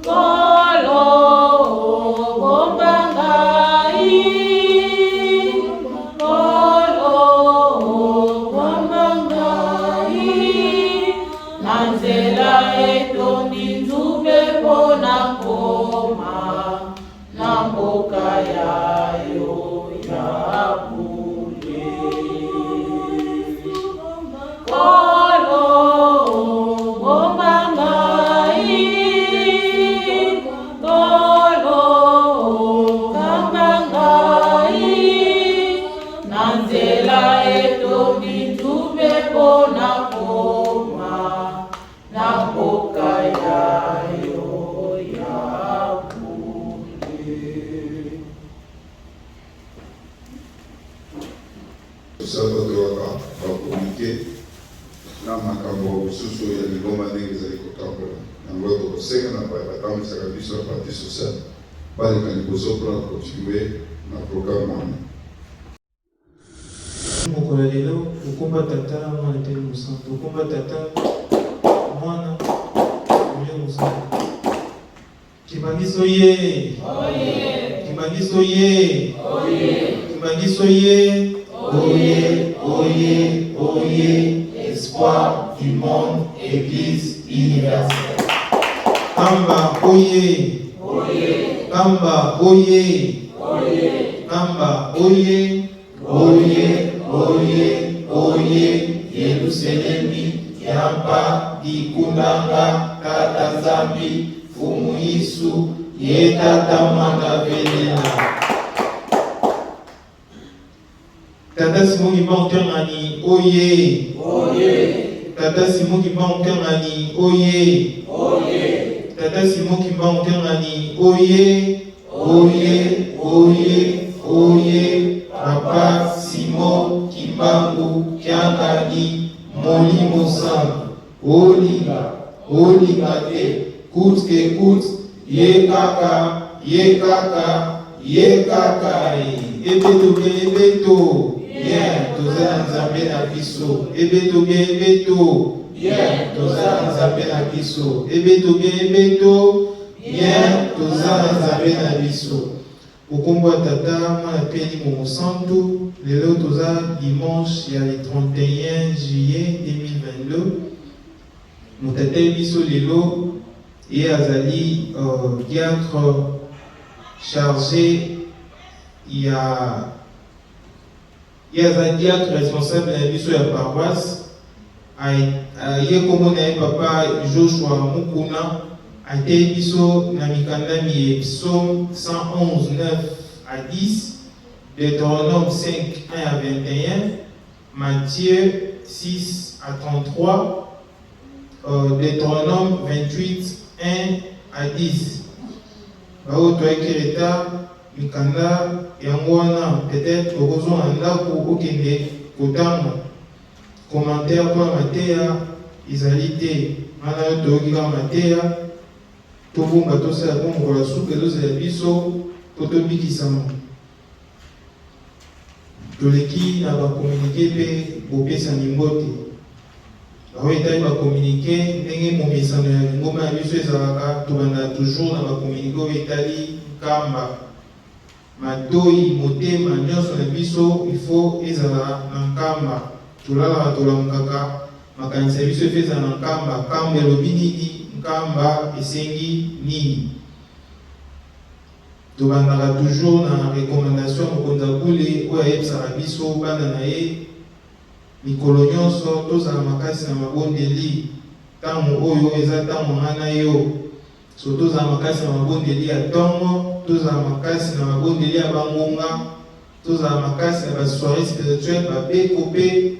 kolo bombangai kolo bombangai nanzela etondi nzube pona koma na mboka yayo ya bule kolo bombangai kolo kambangai nanzela etondi nzube pona koma na mboka yayo ya bule. Salvador bakomunike na makambo mosusu ya lingomba ndenge ezali kotambola yango tokosenga na batambwisaka biso ya parti sociale baleka liboso mpona kontinue na programe wana. mokolo ya lelo okomba tata mwana te mosantu okomba tata mwana molimo mosantu kibangiso ye Bandiso ye. Bandiso ye. Oye, oye, oye, espoir du monde, Église universelle. Kamba oye. Kamba oye. Kamba oye. Oye, oye, oye, Yerusalemi, Yampa, Dikundanga, Tata Zambi, Fumu Yesu, Ye Tata Mwana Venena. Tata Simon Kibankangani, oye. Tata Simon Kibankangani, oye. Tata Simon Kibankangani, oye. Oye, oye, oye. Papa Simon Kimbangu Kiangani Molimo Sam Olinga te Kout ke kout Ye kaka Ebeto Bien Toza Nzambe na biso Ebeto Bien Toza Nzambe na biso Ebeto Bien Toza Nzambe na biso Ukumbu tata mwana peni Momo Santo lelo toza dimanche ya le 31 juillet 2022 mutate biso lelo et azali diacre chargé ya azali diacre responsable na biso ya paroisse ye kombo na ye papa Joshua Mukuna ate biso na mikandami ya psaume 111 9 à 10, Deutéronome 5 1 à 21, Matthieu 6 à 33, Deutéronome 28 1 à 10. Bao toekeleta mikanda yango wana peut-être okozonga ndako okende kotanga commentaire pour mateya ezali te wana yo toyokika mateya tobunga tosala bongola suka ezozela biso po tobikisama toleki na bakomunike mpe bopesani mbote aho etali bakomunike ndenge momesano ya lingomba na biso ezalaka tobanda toujours na bakomunike oyo etali nkamba matoi motema nyonso na biso ifo ezala na nkamba tolalaka tolamukaka makanisi ya biso efe ezala na nkamba nkambo elobi nini nkamba esengi nini tobandaka toujours na recommandation mokonzi akule oyo ayebisaka biso bana na ye mikolo nyonso tozala makasi na mabondeli ntango oyo eza ntango ngana yo so tozala makasi na mabondeli ya ntongo tozala makasi na mabondeli ya bangonga tozala makasi na basoirée spirituelle babeko mpe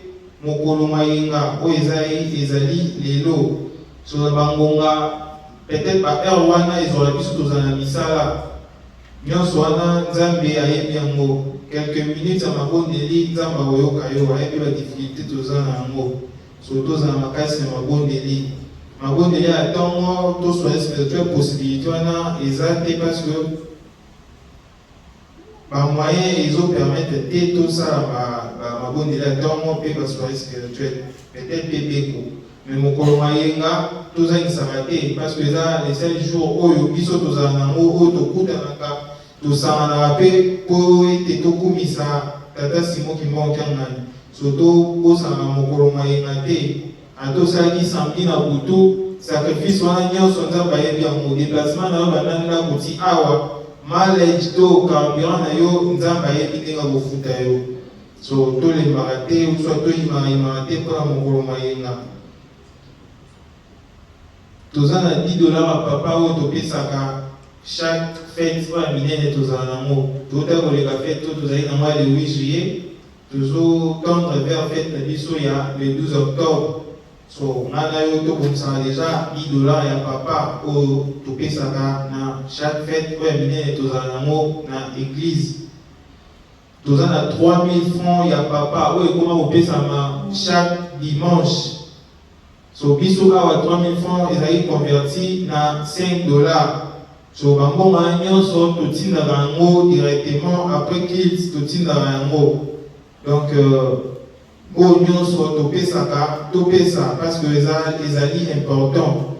mokolo mayenga oyo ezali lelo so na bangonga peut-être baheure wana ezwala biso tozala na misala nyonso wana nzambe ayebi yango quelques minutes ya mabondeli nzambe akoyoka yo ayebi badifficulté toza na yango so tozala makasi na mabondeli ya ntongo to soirée spirituelle possibilité wana eza te parce que bamoyen ezopermettre te tosala mabondeli ya ntongo mpe basoirée spirituelle peut-être mpe beko mais mokolo mayenga tozangisaka te parce que eza le seul jour oyo biso tozala nango oyo tokutanaka tosanganaka mpe mpo ete tokumisa tata Simon Kibankangani so tokosanga mokolo mayenga te atosalaki samedi na butu sacrifice wana nyonso nzambe ayebi yango déplacement na yo banani na kuti awa malage to carburant na yo nzambe ayebi ndenge akofuta yo so tolembaka te soit toyimayimaka te mpona mokolo mayenga toza na $10 papa oyo topesaka chaque fête oyo minene tozala nango tota koleka fête to tozali nango ya le 8 juillet tozotendre vers fête na biso ya le 12 octobre so ngana yo tokomisaka déjà $10 ya papa oyo topesaka na chaque fête oyo minene tozala nango na église toza na 3000 francs ya papa oyo ekoma kopesama chaque dimanche so biso awa 3000 francs ezali converti na $5 so bambonga nyonso totindaka yango directement après kilt totindaka yango donc oyo nyonso topesa parce que ezali important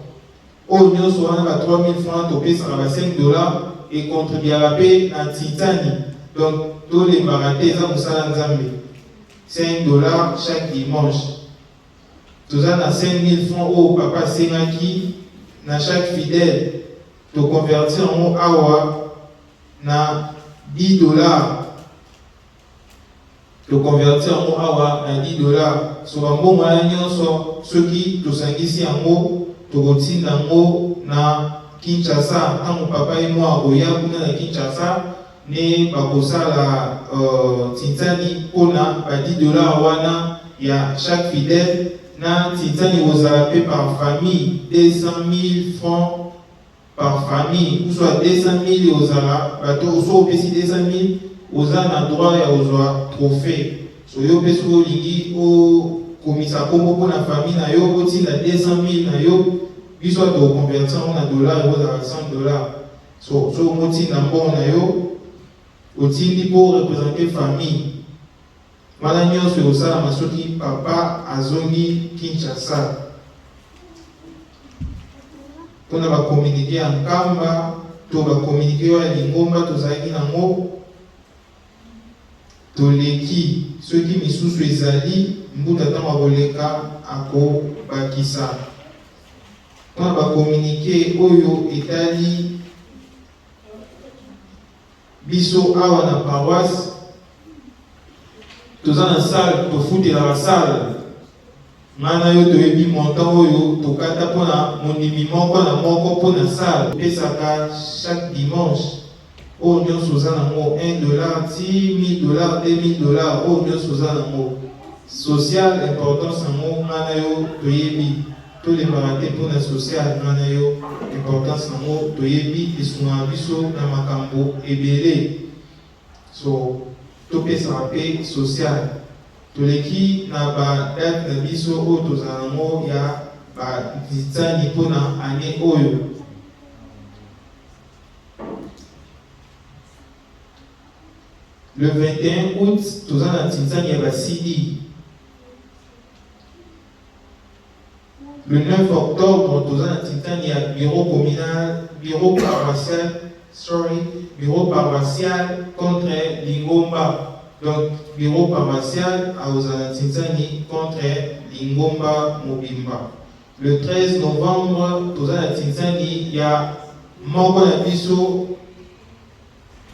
oyo nyonso wana ba 3000 francs topesaka ba 5 dollars ekontribuaka mpe na tintani. Donc tolembaka te eza mosala nzambe. 5 dollars chaque dimanche. Toza na 5000 francs oyo papa asengaki na chaque fidèle. Toconvertir yango awa na 10 dollars. Toconvertir yango awa na 10 dollars. So bambongo wana nyonso soki tosangisi yango tokotinda yango na Kinshasa. Ntango papa ye moko akoya kuna na Kinshasa ne bakosala tintani mpona ba 10 dollars wana ya chaque fidèle. Na tintani ozala pe par famille 200 000 francs par famille, ou soit 200 000 ozala bato oso opesi 200 000 oza na droit ya ozwa trophée. So yo pesi olingi o komisa kombo mpona famille na yo otinda 200 000 na yo biso tokonvertir na dollar ozala 100 dollars. So motinda mbongo na yo otindi mpo représenter famille. Wana nyonso ekosalama soki papa azongi Kinshasa. Mpona bakomunike ya nkamba to bakomunike ya lingomba tozalaki nango toleki soki misusu ezali mbuta ntango akoleka akobakisa. Mpona bakomunike oyo etali biso awa na paroisse toza na salle tofutelaka salle ngana yo toyebi montant oyo tokata mpona mondimi moko na moko mpona salle topesaka chaque dimanche oyo nyonso oza nango 1 dollar 10 000 dollars 2000 dollars oyo nyonso oza nango social importance yango ngana yo toyebi tolembaka te mpona social ngana yo importance yango toyebi esungaka biso na makambo ebele. So topesaka mpe social toleki na badate na biso oyo tozala nango ya batitani mpona ane oyo. Le 21 août toza na titani ya basidi. Le 9 octobre toza na titani ya bureau communal, bureau paroissial contre Lingomba. Donc, bureau paroissial à Ozana-Tintani contre Lingomba Mobimba. Le 13 novembre, Ozana-Tintani, il y a Moko Nabiso,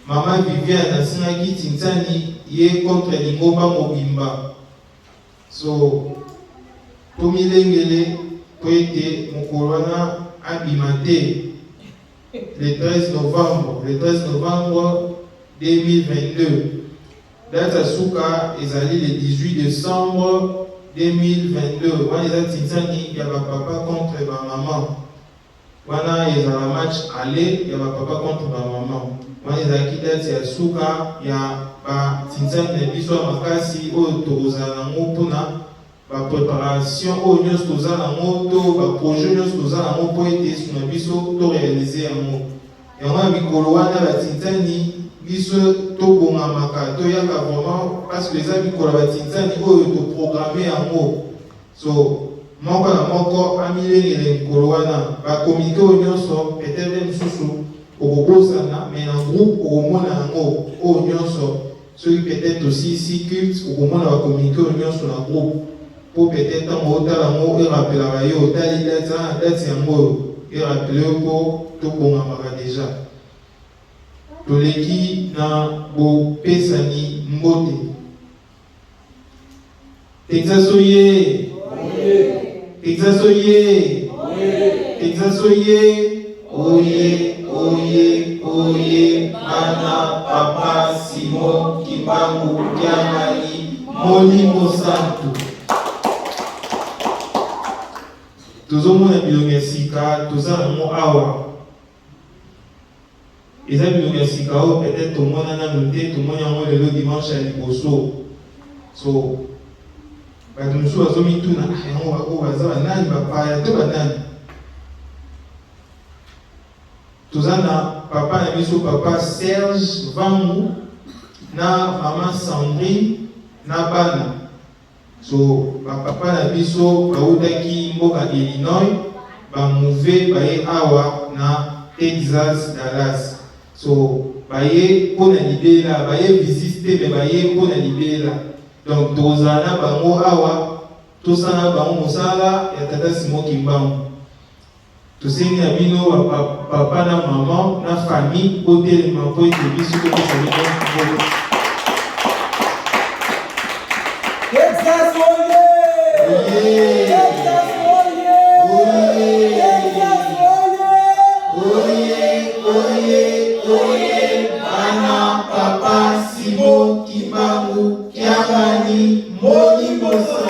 Maman Viviane Nasinaki Tintani, il est contre Lingomba Mobimba. So, Tomilengele, Poete, Mokorona, Abimate, le 13 novembre 2022. Date à Souka, ezali le 18 décembre 2022. Wana eza tintani ya papa contre ma maman. Wana ezala match aller ya papa contre ma maman. Wana ezalaki date ya Souka ya ba tintani na biso makasi oyo tozala nango mpona ba préparation oyo nyonso tozala nango to ba projet nyonso tozala nango mpo ete esu na biso to réaliser yango. Yango ya mikolo wana ba tintani biso tobongamaka toyaka vraiment parce que eza mikolo batintani oyo toprogramme yango. So moko na moko amilengele mikolo wana bakomunike oyo nyonso peut-être mosusu okobosana mais na groupe okomona yango oyo nyonso soki peut-être aussi si culte okomona bakomunike oyo nyonso na groupe mpo peut-être ntango otala yango erapelaka yo otali date yango oyo erapele yo mpo tobongamaka déjà. Toleki na bopesani mbote. Texas oye! Texas oye! Texas oye! Oye! Bana papa Simon Kimbangu Kiamali Molimo Santu. Tozomona bilongo ya sika toza nango awa. Eza bilongo ya sika oyo peut-être tomona nanu te tomoni yango lelo dimanche ya liboso. So bato mosusu bazomituna yango oyo baza banani bapaya to banani. Toza na papa na biso papa Serge Vangu na mama Sandrine na bana. So papa na biso bautaki mboka Illinois bamove baye awa na Texas, Dallas. So baye mpona libela, baye visite me baye mpona libela. Donc tozala bango awa, tosala bango mosala ya tata Simon Kimbangu. Tosengi na bino papa na maman na famille otelema mpo ete biso tokosali bongo. Texas oye! Texas oye! Texas Oye, bana papa Simon Kimbangu Kiangani Moni Mosanto.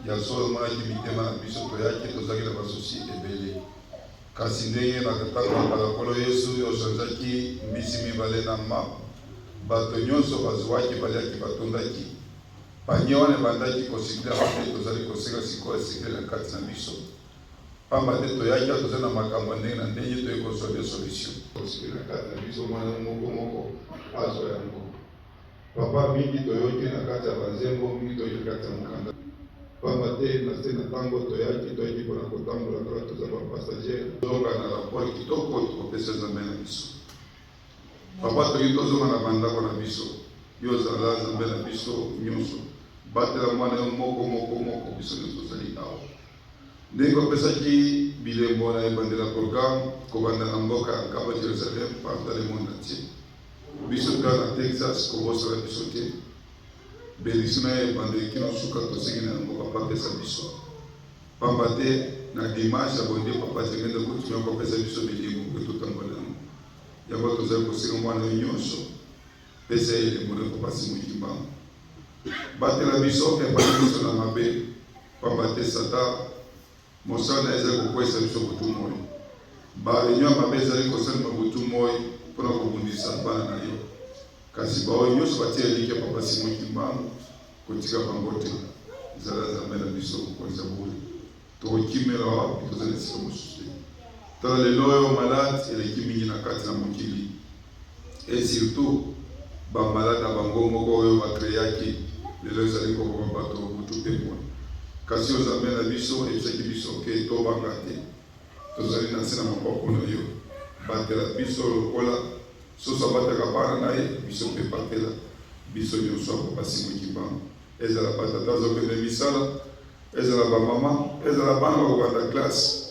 Yasolo mwana kimitema na biso toyaki tozaki na basosi ebele kasi ndenge na katanga balakolo Yesu osanzaki mbisi mibale na ma bato nyonso bazwaki baliaki batondaki panye wana bandaki kosikila bate tozali koseka sikoyo esikile na kati na biso pamba te toyaki tozali na makambo ndenge na ndenge toyei kosolve solution kosikile na kati na biso mwana moko azwa yango papa mingi toyoki na kati ya banzembo mingi toyoki na kati ya mokanda pamba te na se na ntango toyaki mpona kotambola kala toza bapassager tozonga na rapport kitoko tokopesa Nzambe na biso papa toki tozonga na bandako na biso yo ozala Nzambe na biso nyonso batela mwana yo moko biso nyonso tozali awa ndenge opesaki bilembo na ebandela programme kobanda na mboka ya nkamba Jérusalem partout le monde entier biso kaka na Texas kobosala biso te belisina ebandeli kino suka tosengi na yango papa pesa biso pamba te na dimanche abonde papa tengende kotumia kopesa biso bilembo mpe totambola yango yango tozali kosenga mwana yo nyonso pesa ye elembo na papa Simon Kimbangu batela biso epali biso na mabe pamba te sata mosala ezali kokwesa biso butu moi bareunion ya mabe ezali kosalema butu moi mpona kobundisa bana na yo kasi baoyo nyonso batia eliki ya papa Simon Kimbangu kotika bango te ezala Nzambe na biso kokonza bule tokokimela wapi tozali esika mosusu te tala lelo oyo malade eleki mingi na kati na mokili et surtout bamalade na bango moko oyo bakreaki lelo ezali kokoma bato butu mpe moi kasi oyo Nzambe na biso ebisaki biso ke tobanga te tozali na se na maboko na yo batela biso lokola soso abataka bana na ye biso mpe batela biso nyonso ya papa Simon Kimbangu ezala batata azokende misala ezala bamama ezala bana bakobanda classe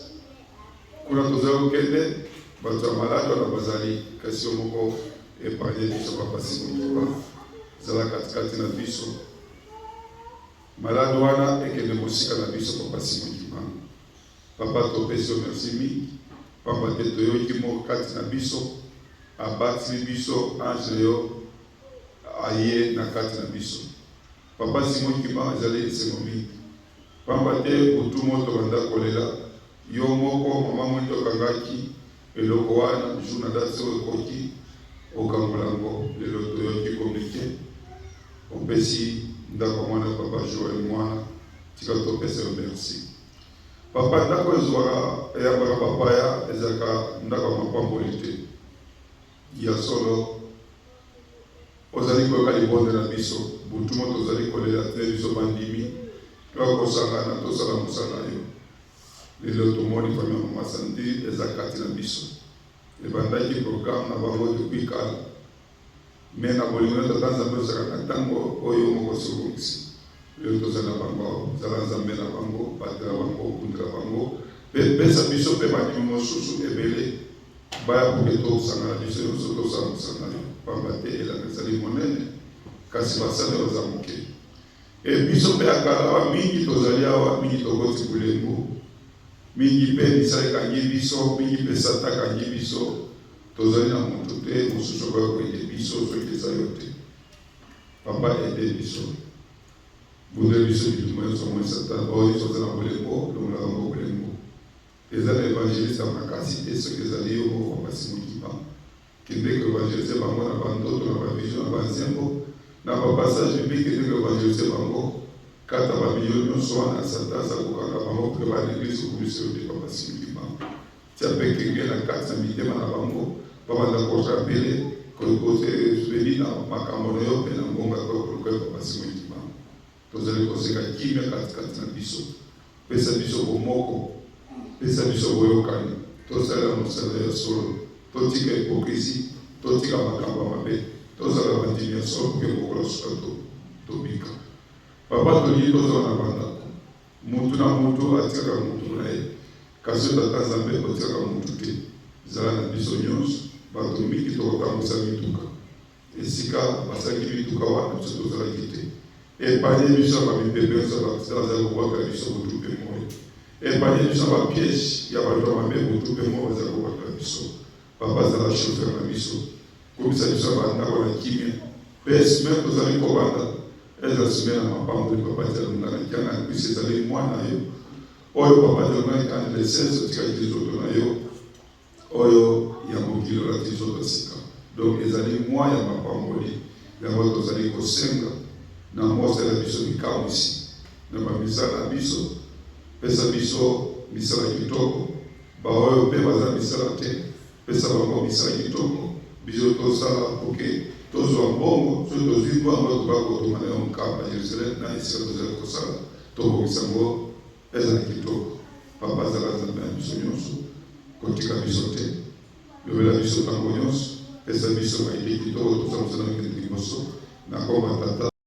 kuna tozali kokende bato ya malade wana bazali kasi yo moko epanye biso papa Simon Kimbangu ezala katikati na biso malade wana ekende mosika na biso papa Simon Kimbangu papa topesi yo merci mingi pamba te toyoki moko kati na biso abatili biso ange yo aye na kati na biso papa Simon Kimbangu ezali esengo mingi pamba te butu moto banda kolela yo moko mama mwende okangaki eloko wana jour na date oyo ekoki okangola yango lelo toyoki komike opesi ndako mwana papa Joel mwana tika topesa yo merci papa ndako ezwaka eyambaka papaya ezalaka ndako ya mapamboli te ya solo ozali koyoka libonde na biso butu moto ozali kolela te biso bandimi toya kosangana tosala mosala yo lelo tomoni fami ya mama Sandi eza kati na biso ebandaki programme na bango depuis kala me na bolingo na tata Nzambe ozalaka na ntango oyo moko sokongisi lelo tozali na bango zala Nzambe na bango batela bango okundela bango mpe pesa biso mpe bandimi mosusu ebele baya poke tosangana biso nyonso tosala mosala yo pamba te elanga ezali monene kasi basala oza moke biso mpe ya kala awa mingi tozali awa mingi tokoti bulembu mingi mpe misala ekangi biso mingi mpe sata ekangi biso tozali na moto te mosusu okoya koyede biso soki eza yo te papa ede biso bundeli biso bituma nyonso moi satan oyo nyonso oza na bolembo longola bango bolembo ezali évangéliste ya makasi te soki ezali yo moko bapasi mokima kende koévangélise bango na bandoto na bavision na banzembo na bapassage biblique kende koévangélise bango kata bamilio nyonso wana satan aza kokanga bango mpe baneglise kokomisa yo te bapasi mokima tia mpe kenge na kati na mitema na bango babanda korapele kokozeli na makambo na yo mpe na ngonga kokoluka bapasi mokima tozali koseka kimia katikati na biso pesa biso bomoko pesa biso boyokani tosalela mosala ya solo totika hipokrisi totika makambo ya mabe tozala bandimi ya solo mpe mokola suka tobika papa tolingi tozala na bandako mutu na mutu atikaka mutu na ye kasi tata nzambe kotikaka mutu te ezala na biso nyonso bato mingi tokotambwisa mituka esika basalaki mituka wana biso tozalaki te epanye biso ya bamipepe nyonso bazala kobwaka biso butu mpe moyo epanye biso ya bapiège ya bato ya mabe butu mpe moyo bazala kobwaka biso papa azala chauffeur na biso komisa biso ya bandako na kimia mpe esime tozali kobanda eza sime na mapambo li papa tialungana kiana ya kwisi ezali mwana yo oyo papa tialungana kiana le 16 otikaki lizoto na yo oyo ya mokili olati lizoto sika donc ezali mwa ya mapamboli yango tozali kosenga na mosala biso likamwisi na bamisala na biso pesa biso misala kitoko baoyo mpe baza misala te pesa bango misala kitoko biso tosala poke tozwa mbongo soki tozwi mbongo tokakotoma na yo mokamba Jerusalem na esika tozali kosala tobongisa ngo ezala kitoko papa azala nzambe na biso nyonso kotika biso te lobela biso ntango nyonso pesa biso maili kitoko toza mosala mokende liboso na komba tata